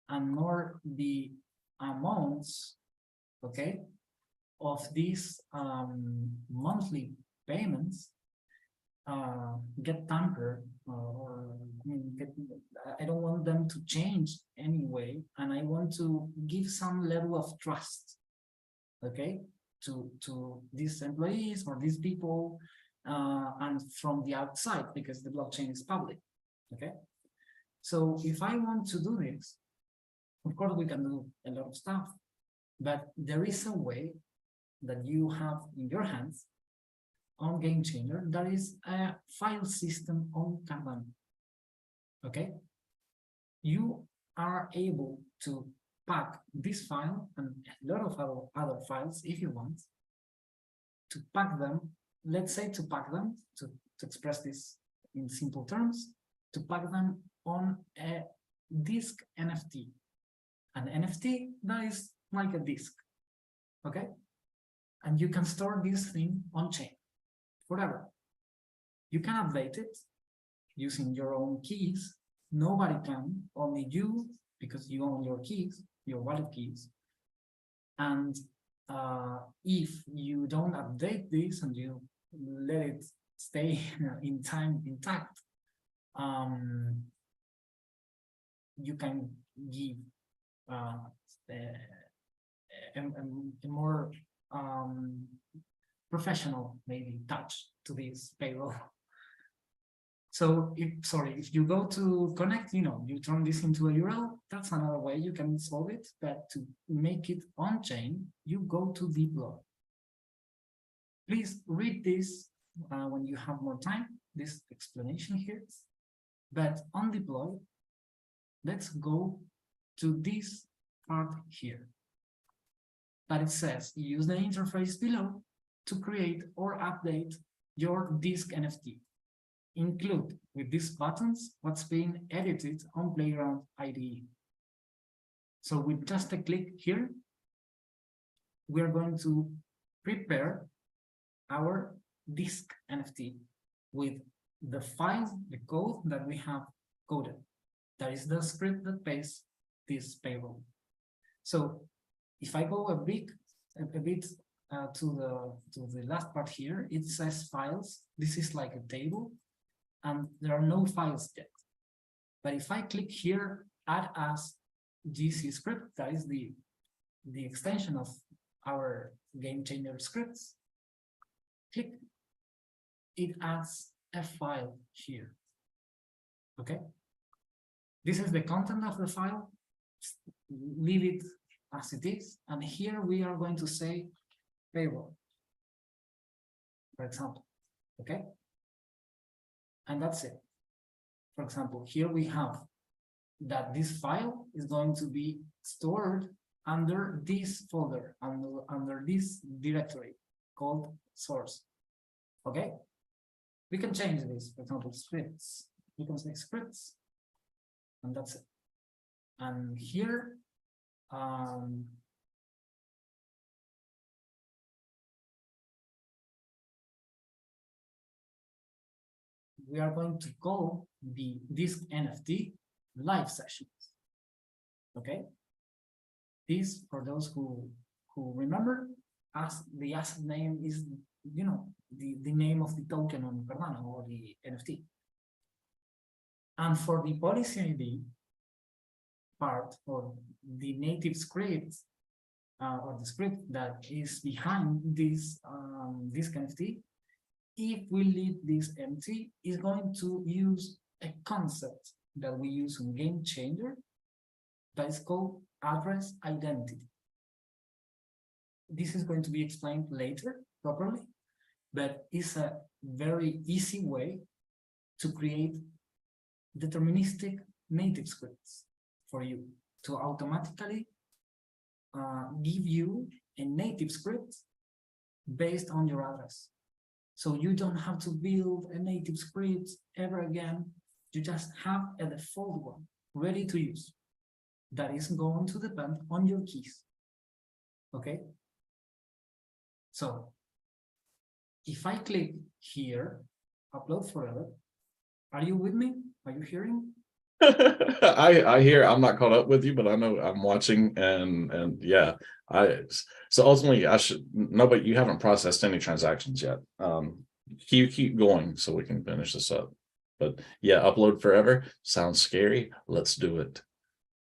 Speaker 1: and nor the amounts, okay, of these monthly payments get tampered, or I don't want them to change anyway, and I want to give some level of trust, okay, to these employees or these people, and from the outside, because the blockchain is public, okay? So if I want to do this, of course we can do a lot of stuff, but there is a way that you have in your hands on GameChanger that is a file system on Cardano, okay? You are able to pack this file and a lot of other files if you want, to pack them, let's say to pack them, to express this in simple terms, to pack them on a disk NFT. An NFT that is like a disk, okay? And you can store this thing on chain forever. You can update it using your own keys. Nobody can, only you, because you own your keys, your wallet keys. And if you don't update this and you let it stay in time intact, you can give a more professional maybe touch to this payroll. So if you go to connect, you turn this into a URL, that's another way you can solve it. But to make it on chain, you go to deploy. Please read this when you have more time, this explanation here. But on deploy, let's go to this part here. That it says, use the interface below to create or update your disk NFT. Include with these buttons what's being edited on Playground IDE. So with just a click here, we are going to prepare our disk NFT with the file, the code that we have coded. That is the script that pays this payroll. So if I go a bit to the last part here, it says files. This is like a table, and there are no files yet. But if I click here, add as GC script, that is the extension of our GameChanger scripts, click, it adds a file here. Okay, this is the content of the file. Leave it as it is, and here we are going to say payroll, for example. Okay, and that's it. For example, here we have that this file is going to be stored under this folder, under this directory called source. Okay, we can change this. For example, scripts. We can say scripts, and that's it. And here, we are going to call the disk NFT live sessions. Okay, this, for those who remember, as the asset name is, the name of the token on Cardano or the NFT. And for the policy ID part, or the native script, or the script that is behind this disk NFT, if we leave this empty, is going to use a concept that we use in GameChanger that is called address identity. This is going to be explained later properly, but it's a very easy way to create deterministic native scripts for you to automatically give you a native script based on your address. So you don't have to build a native script ever again. You just have a default one ready to use that is going to depend on your keys. Okay? So if I click here, upload forever, are you with me? Are you hearing?
Speaker 2: I hear. I'm not caught up with you, but I know I'm watching, and yeah, so ultimately I should no, but you haven't processed any transactions yet. Keep going so we can finish this up. But yeah, upload forever sounds scary. Let's do it.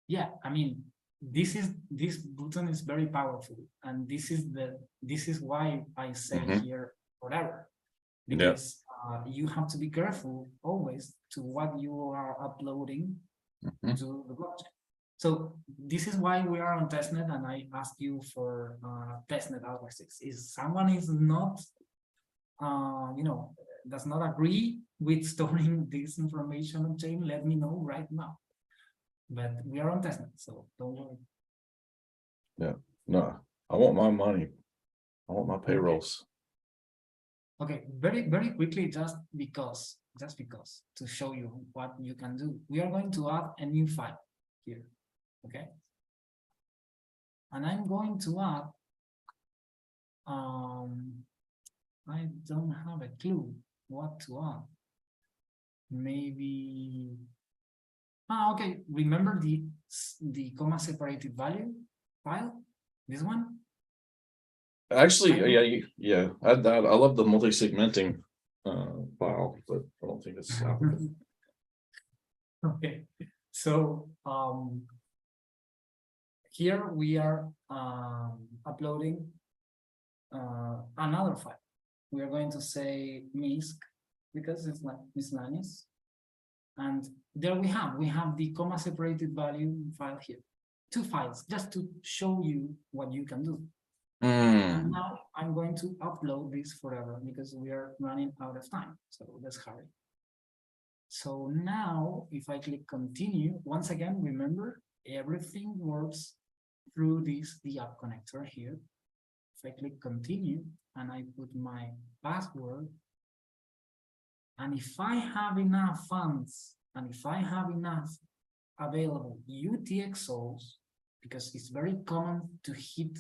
Speaker 1: Yeah, I mean, this button is very powerful, and this is why I say here forever, because you have to be careful always to what you are uploading to the blockchain. So this is why we are on testnet, and I ask you for testnet addresses. If someone is not, does not agree with storing this information on chain, let me know right now. But we are on testnet, so don't worry.
Speaker 2: Yeah, no, I want my money. I want my payrolls.
Speaker 1: Okay, very, very quickly, just because to show you what you can do, we are going to add a new file here, okay? And I'm going to add I don't have a clue what to add. Maybe. Okay. Remember the comma separated value file? This one?
Speaker 2: Actually, yeah, I love the multi-segmenting file, but I don't think it's applicable.
Speaker 1: Okay, so here we are uploading another file. We are going to say misc because it's like miscellaneous, and there we have the comma separated value file here. 2 files just to show you what you can do. And now I'm going to upload this forever because we are running out of time. So let's hurry. So now if I click continue, once again, remember everything works through the app connector here. If I click continue and I put my password, and if I have enough funds and if I have enough available UTXOs, because it's very common to hit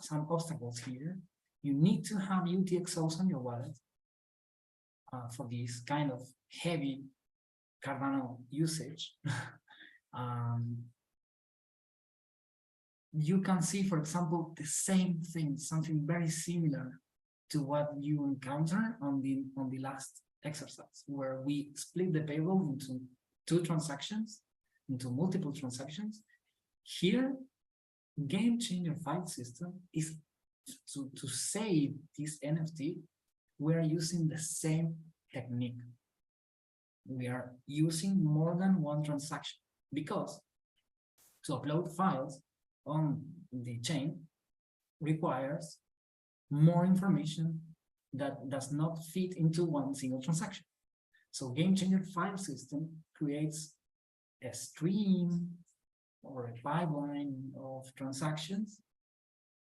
Speaker 1: some obstacles here, you need to have UTXOs on your wallet for this kind of heavy Cardano usage. You can see, for example, the same thing, something very similar to what you encounter on the last exercise, where we split the payroll into 2 transactions, into multiple transactions. Here, GameChanger file system is to save this NFT. We are using the same technique. We are using more than 1 transaction because to upload files on the chain requires more information that does not fit into 1 single transaction. So GameChanger file system creates a stream or a pipeline of transactions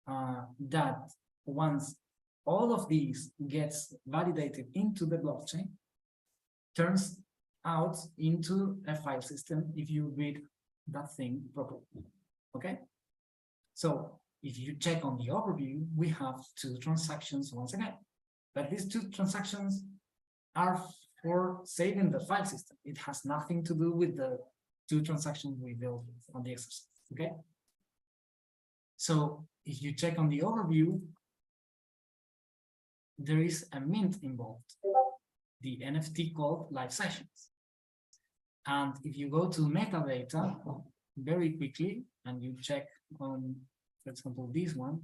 Speaker 1: that once all of these gets validated into the blockchain, turns out into a file system if you read that thing properly. Okay? So if you check on the overview, we have 2 transactions once again. But these 2 transactions are for saving the file system. It has nothing to do with the 2 transactions we built on the exercise. Okay? So if you check on the overview, there is a mint involved, the NFT called live sessions. And if you go to metadata very quickly and you check on, for example, this one,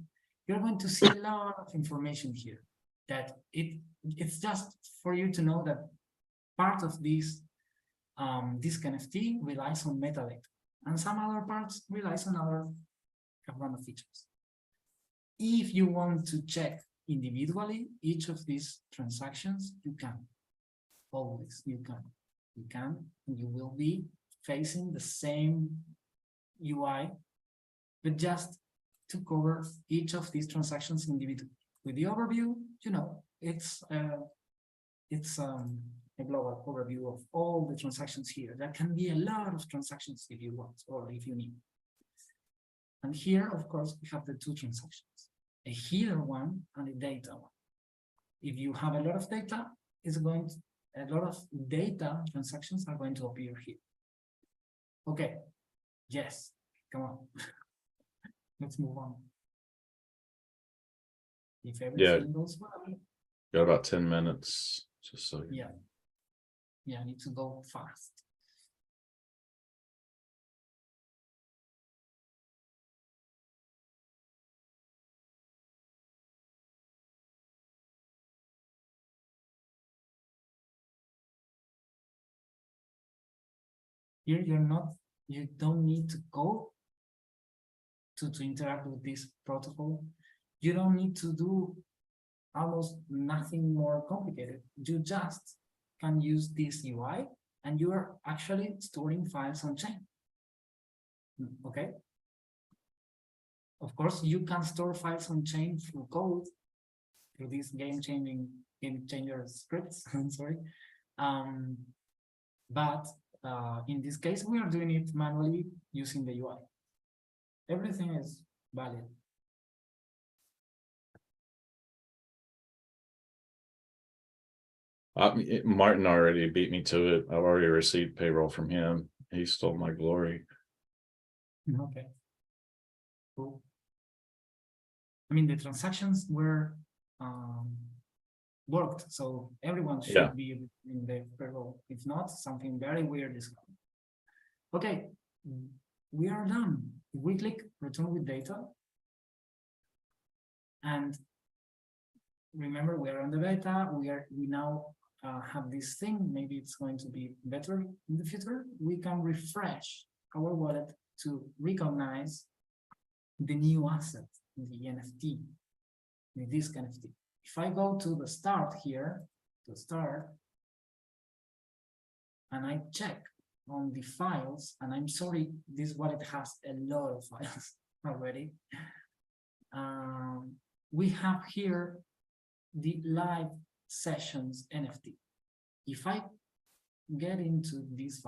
Speaker 1: you're going to see a lot of information here that it's just for you to know that part of this NFT relies on metadata and some other parts relies on other Cardano features. If you want to check individually each of these transactions, you can. Always, you can, and you will be facing the same UI, but just to cover each of these transactions individually. With the overview, you know, it's a global overview of all the transactions here. There can be a lot of transactions if you want or if you need. And here, of course, we have the 2 transactions, a header one and a data one. If you have a lot of data, a lot of data transactions are going to appear here. Okay, yes, come on. Let's move on. If everything goes well.
Speaker 2: Got about 10 minutes, just so.
Speaker 1: Yeah, I need to go fast. Here you don't need to go to interact with this protocol. You don't need to do almost nothing more complicated. You just can use this UI and you are actually storing files on chain. Okay. Of course, you can store files on chain through code, through these GameChanger scripts. I'm sorry. But in this case, we are doing it manually using the UI. Everything is valid.
Speaker 2: Martin already beat me to it. I've already received payroll from him. He stole my glory.
Speaker 1: Okay. Cool. I mean, the transactions were worked, so everyone should
Speaker 2: Yeah.
Speaker 1: be in the payroll. If not, something very weird is coming. Okay, we are done. If we click return with data, and remember we are on the beta, we now have this thing. Maybe it's going to be better in the future. We can refresh our wallet to recognize the new asset, the NFT, the disk NFT. If I go to the start here, to start, and I check on the files, and I'm sorry, this wallet has a lot of files already. We have here the live sessions NFT. If I get into this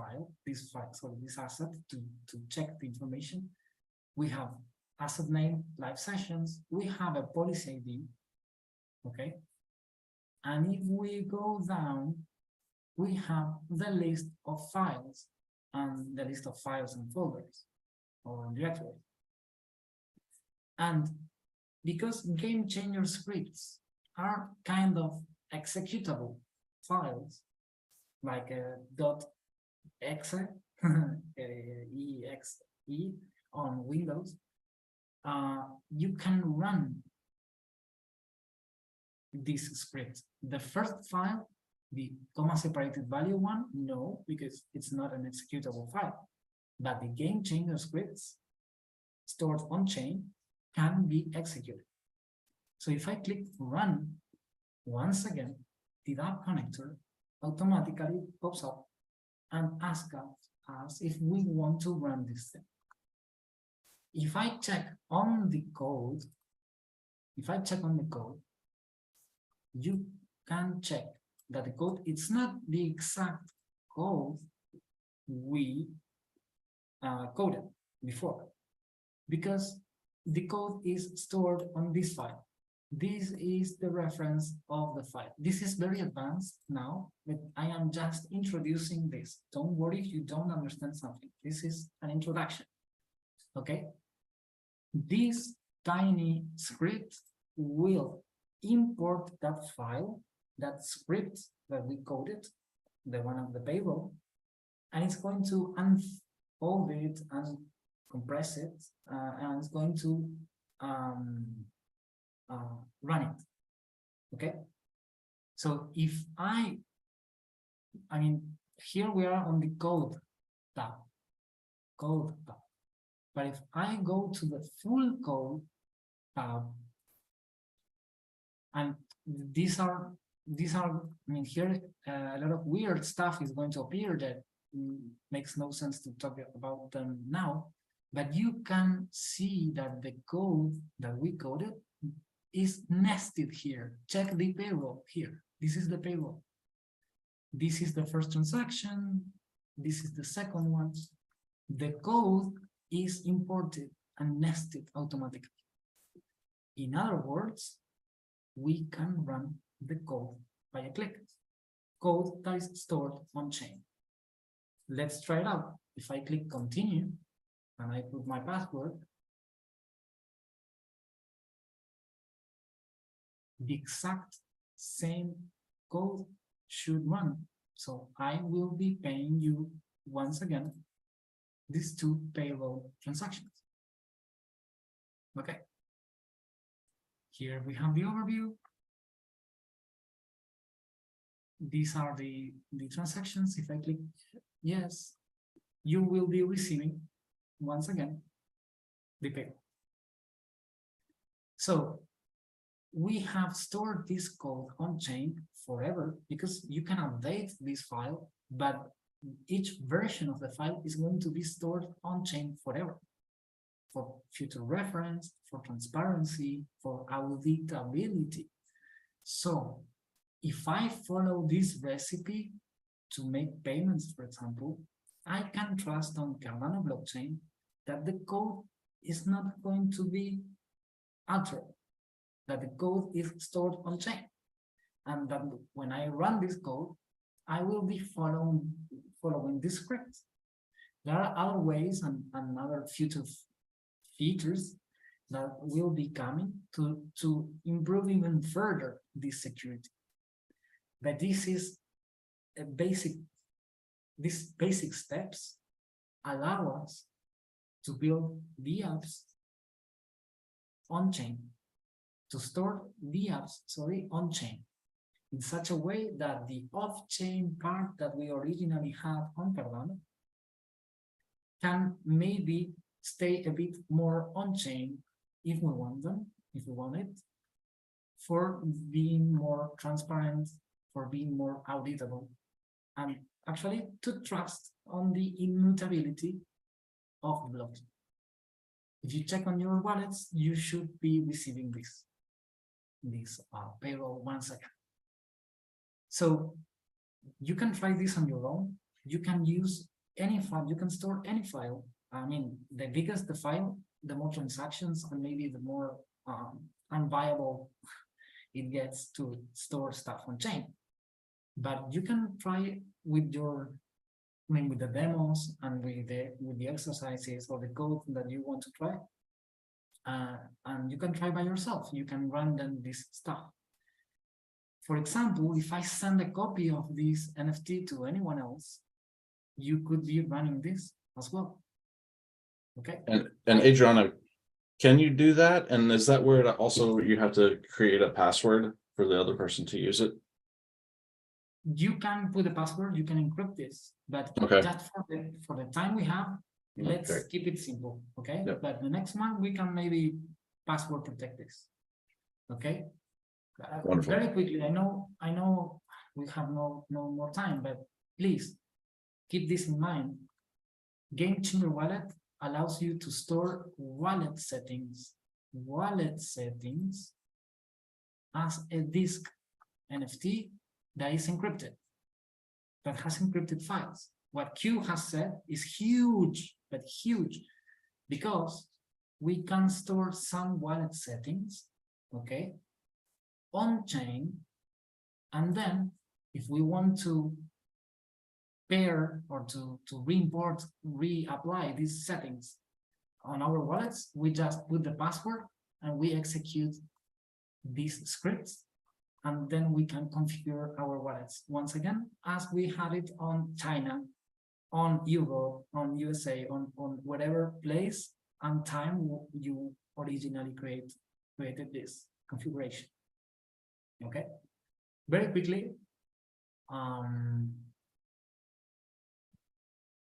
Speaker 1: asset to check the information, we have asset name, live sessions, we have a policy ID, okay? And if we go down, we have the list of files and the list of files and folders or directories. And because GameChanger scripts are kind of executable files, like a .exe, exe on Windows, you can run this script. The first file, the comma separated value one, no, because it's not an executable file. But the GameChanger scripts stored on chain can be executed. So if I click run, once again, the app connector automatically pops up and asks us if we want to run this thing. If I check on the code, you can check that the code, it's not the exact code we coded before, because the code is stored on this file. This is the reference of the file. This is very advanced now, but I am just introducing this. Don't worry if you don't understand something. This is an introduction, okay? This tiny script will import that file, that script that we coded, the one of the payroll, and it's going to unfold it and compress it, and it's going to run it, okay? So if I mean, here we are on the code tab, but if I go to the full code tab, and these are, I mean, here a lot of weird stuff is going to appear that makes no sense to talk about them now, but you can see that the code that we coded is nested here. Check the payroll here. This is the payroll. This is the first transaction. This is the second one. The code is imported and nested automatically. In other words, we can run the code by a click. Code that is stored on chain. Let's try it out. If I click continue and I put my password, the exact same code should run. So I will be paying you once again these 2 payroll transactions. Okay. Here we have the overview. These are the transactions. If I click yes, you will be receiving once again the payroll. So we have stored this code on chain forever because you can update this file, but each version of the file is going to be stored on chain forever for future reference, for transparency, for auditability. So if I follow this recipe to make payments, for example, I can trust on Cardano blockchain that the code is not going to be altered, that the code is stored on chain. and that when I run this code, I will be following this script. There are other ways and other future features that will be coming to improve even further this security. But this is a these basic steps allow us to build the apps on-chain, to store the apps, on-chain, in such a way that the off-chain part that we originally had on Cardano can maybe stay a bit more on-chain if we want them, if we want it, for being more transparent, for being more auditable, and actually to trust on the immutability of the blockchain. If you check on your wallets, you should be receiving this payroll once again. So you can try this on your own. You can use any file, you can store any file. I mean, the bigger the file, the more transactions and maybe the more unviable it gets to store stuff on chain. But you can try with your, with the demos and with the exercises or the code that you want to try. And you can try by yourself. You can run them this stuff. For example, if I send a copy of this NFT to anyone else, you could be running this as well. Okay.
Speaker 2: And Adriana, can you do that? And is that where it also you have to create a password for the other person to use it?
Speaker 1: You can put a password, you can encrypt this, but
Speaker 2: Okay.
Speaker 1: just for the time we have, let's keep it simple, okay?
Speaker 2: Yep.
Speaker 1: But the next month we can maybe password protect this, okay?
Speaker 2: Wonderful.
Speaker 1: Very quickly, I know we have no more time, but please keep this in mind. GameChanger wallet allows you to store wallet settings as a disk NFT that is encrypted, that has encrypted files. What Q has said is huge, but huge, because we can store some wallet settings, okay, on chain, and then if we want to pair or to re-import, reapply these settings on our wallets, we just put the password and we execute these scripts, and then we can configure our wallets once again as we had it on China, on Europe, on USA, on whatever place and time you originally created this configuration. Okay, very quickly.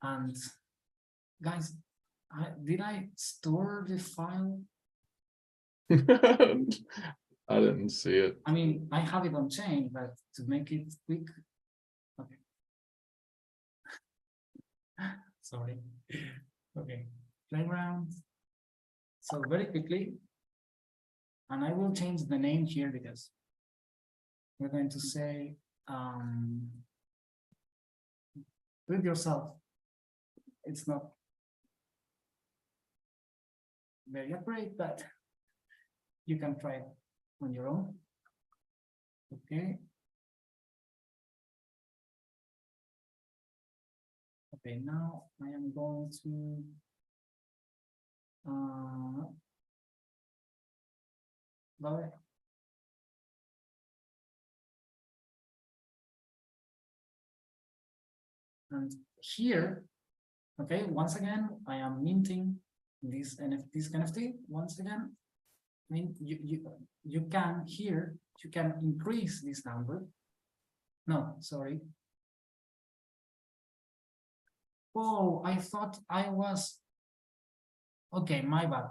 Speaker 1: And guys, did I store the file?
Speaker 2: I didn't see it.
Speaker 1: I mean, I have it on chain, but to make it quick, okay. Sorry. Okay, playground. So very quickly, and I will change the name here because we're going to say, do it yourself. It's not very accurate, but you can try it on your own. Okay. Okay, now I am going to and here, okay, once again, I am minting this NFT once again. I mean, you can here, you can increase this number. No, sorry. Oh, I thought I was, okay, my bad.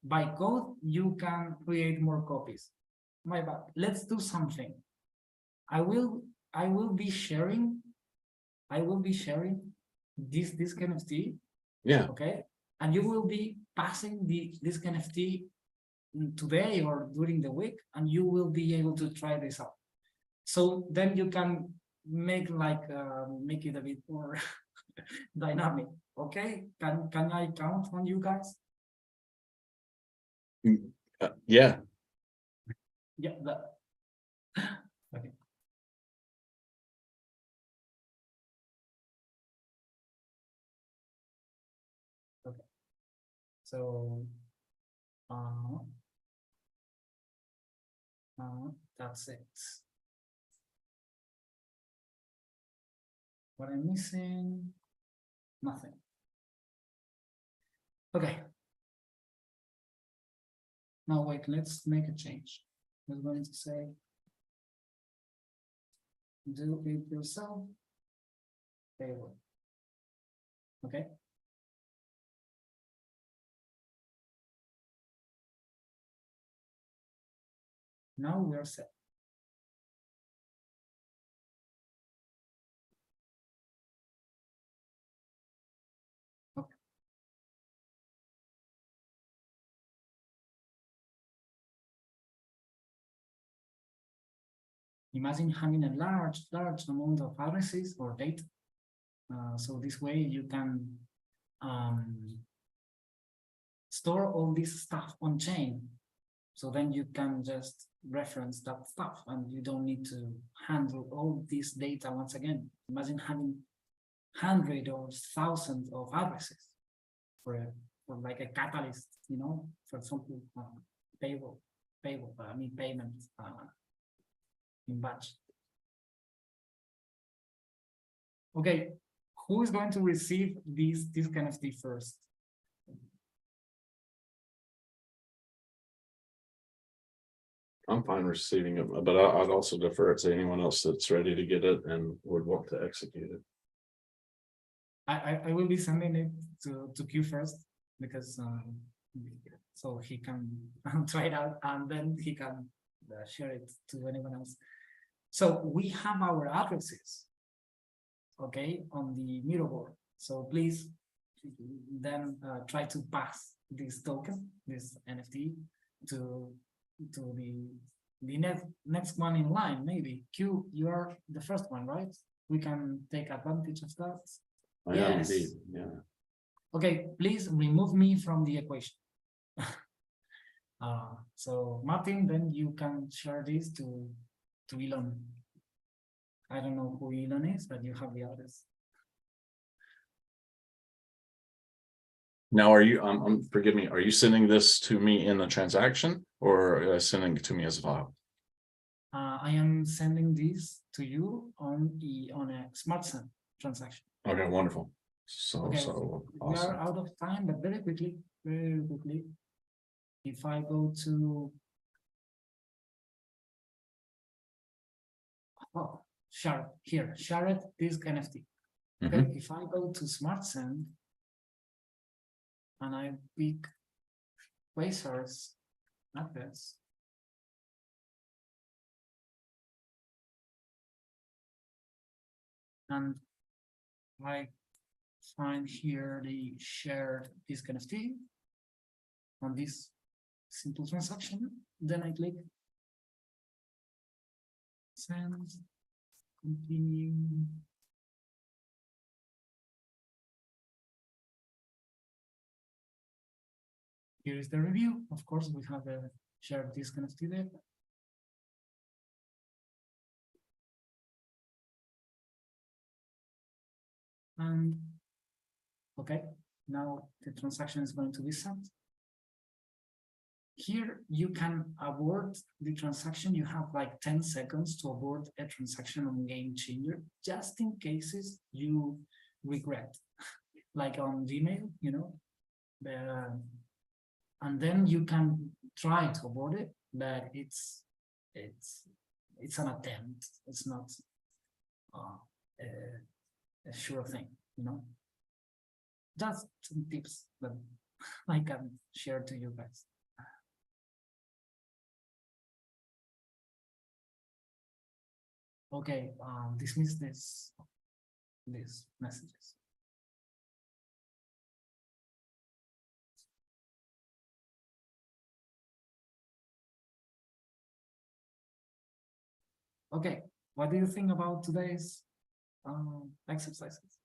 Speaker 1: By code, you can create more copies. My bad. Let's do something. I will be sharing this NFT.
Speaker 2: Yeah.
Speaker 1: Okay. And you will be passing this NFT today or during the week, and you will be able to try this out. So then you can make make it a bit more dynamic. Okay, can I count on you guys?
Speaker 2: Yeah.
Speaker 1: Yeah. Okay. So that's it. What I'm missing? Nothing. Okay. Now wait, let's make a change. We're going to say, do it yourself. Payroll. Okay. Now we're set. Okay. Imagine having a large amount of addresses or data. So this way you can store all this stuff on chain. So then you can just reference that stuff and you don't need to handle all this data once again. Imagine having hundreds or thousands of addresses for like a catalyst, you know, for example, payment in batch. Okay, who is going to receive this kind of thing first?
Speaker 2: I'm fine receiving it, but I'd also defer it to anyone else that's ready to get it and would want to execute it.
Speaker 1: I will be sending it to Q first because so he can try it out and then he can share it to anyone else. So we have our addresses, okay, on the Miro board. So please then try to pass this token, this NFT, to the next one in line. Maybe Q, you are the first one, right? We can take advantage of that.
Speaker 2: I am indeed, yeah.
Speaker 1: Okay, please remove me from the equation. So Martin, then you can share this to Elon. I don't know who Elon is, but you have the others.
Speaker 2: Now, are you, forgive me, are you sending this to me in the transaction or sending it to me as a file?
Speaker 1: I am sending this to you on a smart send transaction.
Speaker 2: Okay, wonderful. So,
Speaker 1: Okay,
Speaker 2: so
Speaker 1: we
Speaker 2: awesome.
Speaker 1: are out of time, but very quickly, if I go to share it here, share it, this NFT. Okay, if I go to smart send and I pick Quasar's methods, and I find here the share this NFT on this simple transaction, then I click send, continue. Here is the review. Of course, we have a shared this NFT there. And okay, now the transaction is going to be sent. Here you can abort the transaction. You have like 10 seconds to abort a transaction on GameChanger, just in cases you regret, like on Gmail, you know. And then you can try to abort it, but it's an attempt. It's not a sure thing, you know. Just some tips that I can share to you guys. Okay, dismiss these messages. Okay, what do you think about today's exercises?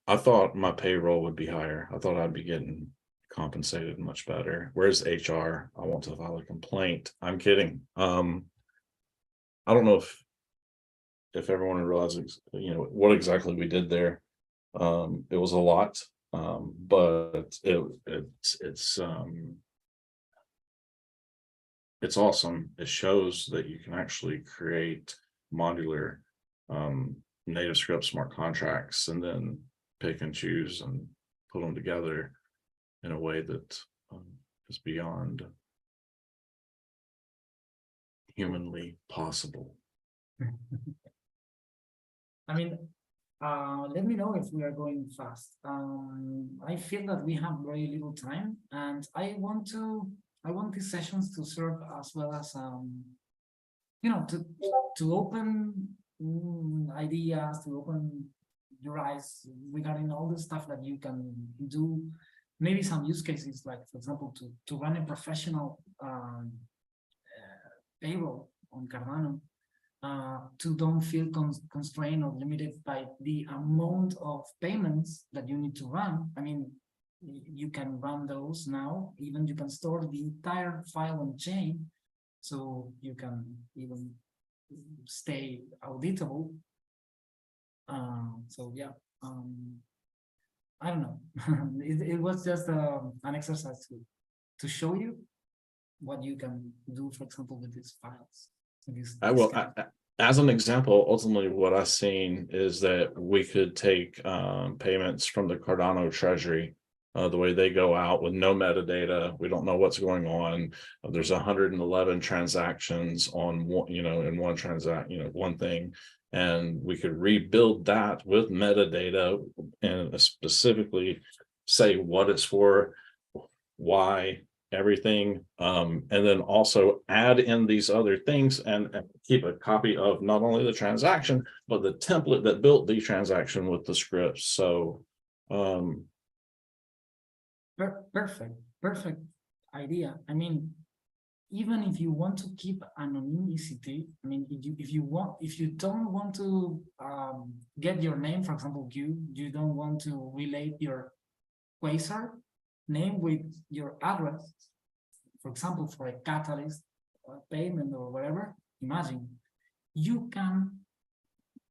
Speaker 2: I thought my payroll would be higher. I thought I'd be getting compensated much better. Where's HR? I want to file a complaint. I'm kidding. I don't know if everyone realizes, you know, what exactly we did there. It was a lot, but it's awesome. It shows that you can actually create modular native script smart contracts and then pick and choose and put them together in a way that is beyond humanly possible.
Speaker 1: I mean, let me know if we are going fast. I feel that we have very little time, and I want these sessions to serve as well as to open ideas, to open your eyes regarding all the stuff that you can do. Maybe some use cases, like for example, to run a professional payroll on Cardano. To don't feel constrained or limited by the amount of payments that you need to run. I mean, you can run those now. Even you can store the entire file on chain, so you can even stay auditable. So yeah, I don't know. it was just an exercise to show you what you can do, for example, with these files.
Speaker 2: As an example, ultimately what I've seen is that we could take payments from the Cardano treasury, the way they go out with no metadata. We don't know what's going on. There's 111 transactions on one, in one one thing. And we could rebuild that with metadata and specifically say what it's for, why, everything, and then also add in these other things and keep a copy of not only the transaction but the template that built the transaction with the scripts. So
Speaker 1: perfect idea. I mean, even if you want to keep anonymity, I mean, if you don't want to get your name, for example, you don't want to relate your Quasar name with your address, for example, for a catalyst or payment or whatever. Imagine you can,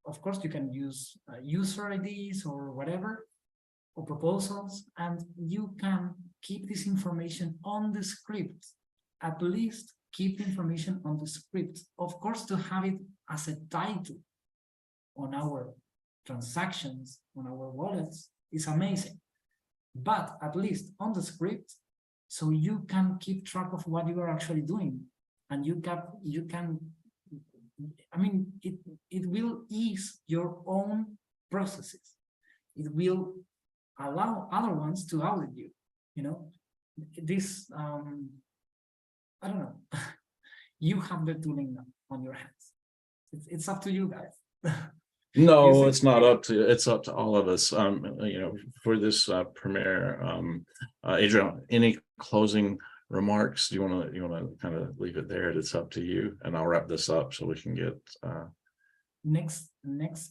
Speaker 1: of course, you can use user IDs or whatever, or proposals, and you can keep this information on the script. At least keep information on the script. Of course, to have it as a title on our transactions, on our wallets, is amazing. But at least on the script, so you can keep track of what you are actually doing, and you can. I mean, it will ease your own processes. It will allow other ones to audit you. This I don't know. You have the tooling now on your hands. It's up to you guys.
Speaker 2: no, it's not up to, it's up to all of us. For this premiere, Adrian, any closing remarks? Do you want to kind of leave it there? It's up to you, and I'll wrap this up so we can get
Speaker 1: next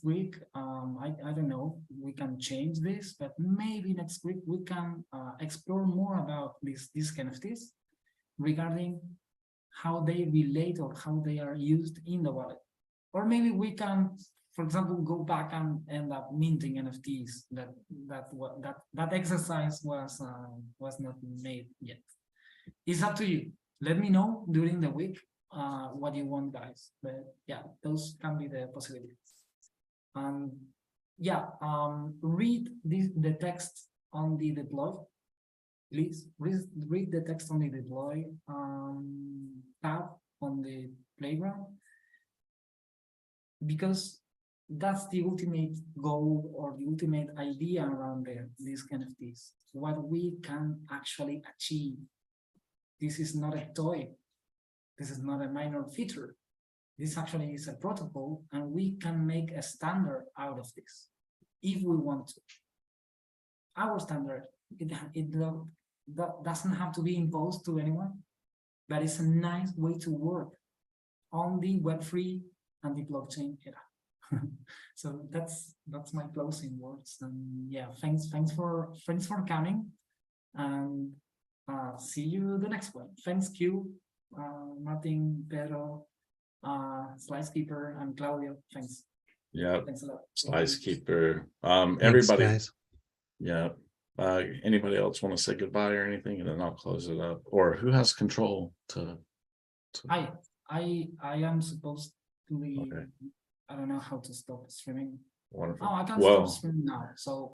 Speaker 1: week. I don't know, we can change this, but maybe next week we can explore more about these NFTs regarding how they relate or how they are used in the wallet. Or maybe we can, for example, go back and end up minting NFTs. That exercise was not made yet. It's up to you. Let me know during the week what you want, guys. But yeah, those can be the possibilities. Read the text on the deploy. Please read the text on the deploy tab on the playground, because that's the ultimate goal or the ultimate idea around these NFTs. What we can actually achieve. This is not a toy. This is not a minor feature. This actually is a protocol, and we can make a standard out of this if we want to. Our standard, it doesn't have to be imposed to anyone, but it's a nice way to work on the Web3 and the blockchain era. So that's my closing words. And yeah, thanks for coming, and see you the next one. Thanks, Q, Martin, Pedro, Slicekeeper, and Claudio. Thanks.
Speaker 2: Yeah,
Speaker 1: Thanks a lot.
Speaker 2: Spice Keeper.
Speaker 3: Thanks,
Speaker 2: Everybody,
Speaker 3: guys.
Speaker 2: yeah. Anybody else want to say goodbye or anything, and then I'll close it up. Or who has control to
Speaker 1: I am supposed to leave.
Speaker 2: Okay.
Speaker 1: I don't know how to stop streaming.
Speaker 2: wonderful.
Speaker 1: Oh, I can
Speaker 2: Well,
Speaker 1: stop streaming now. So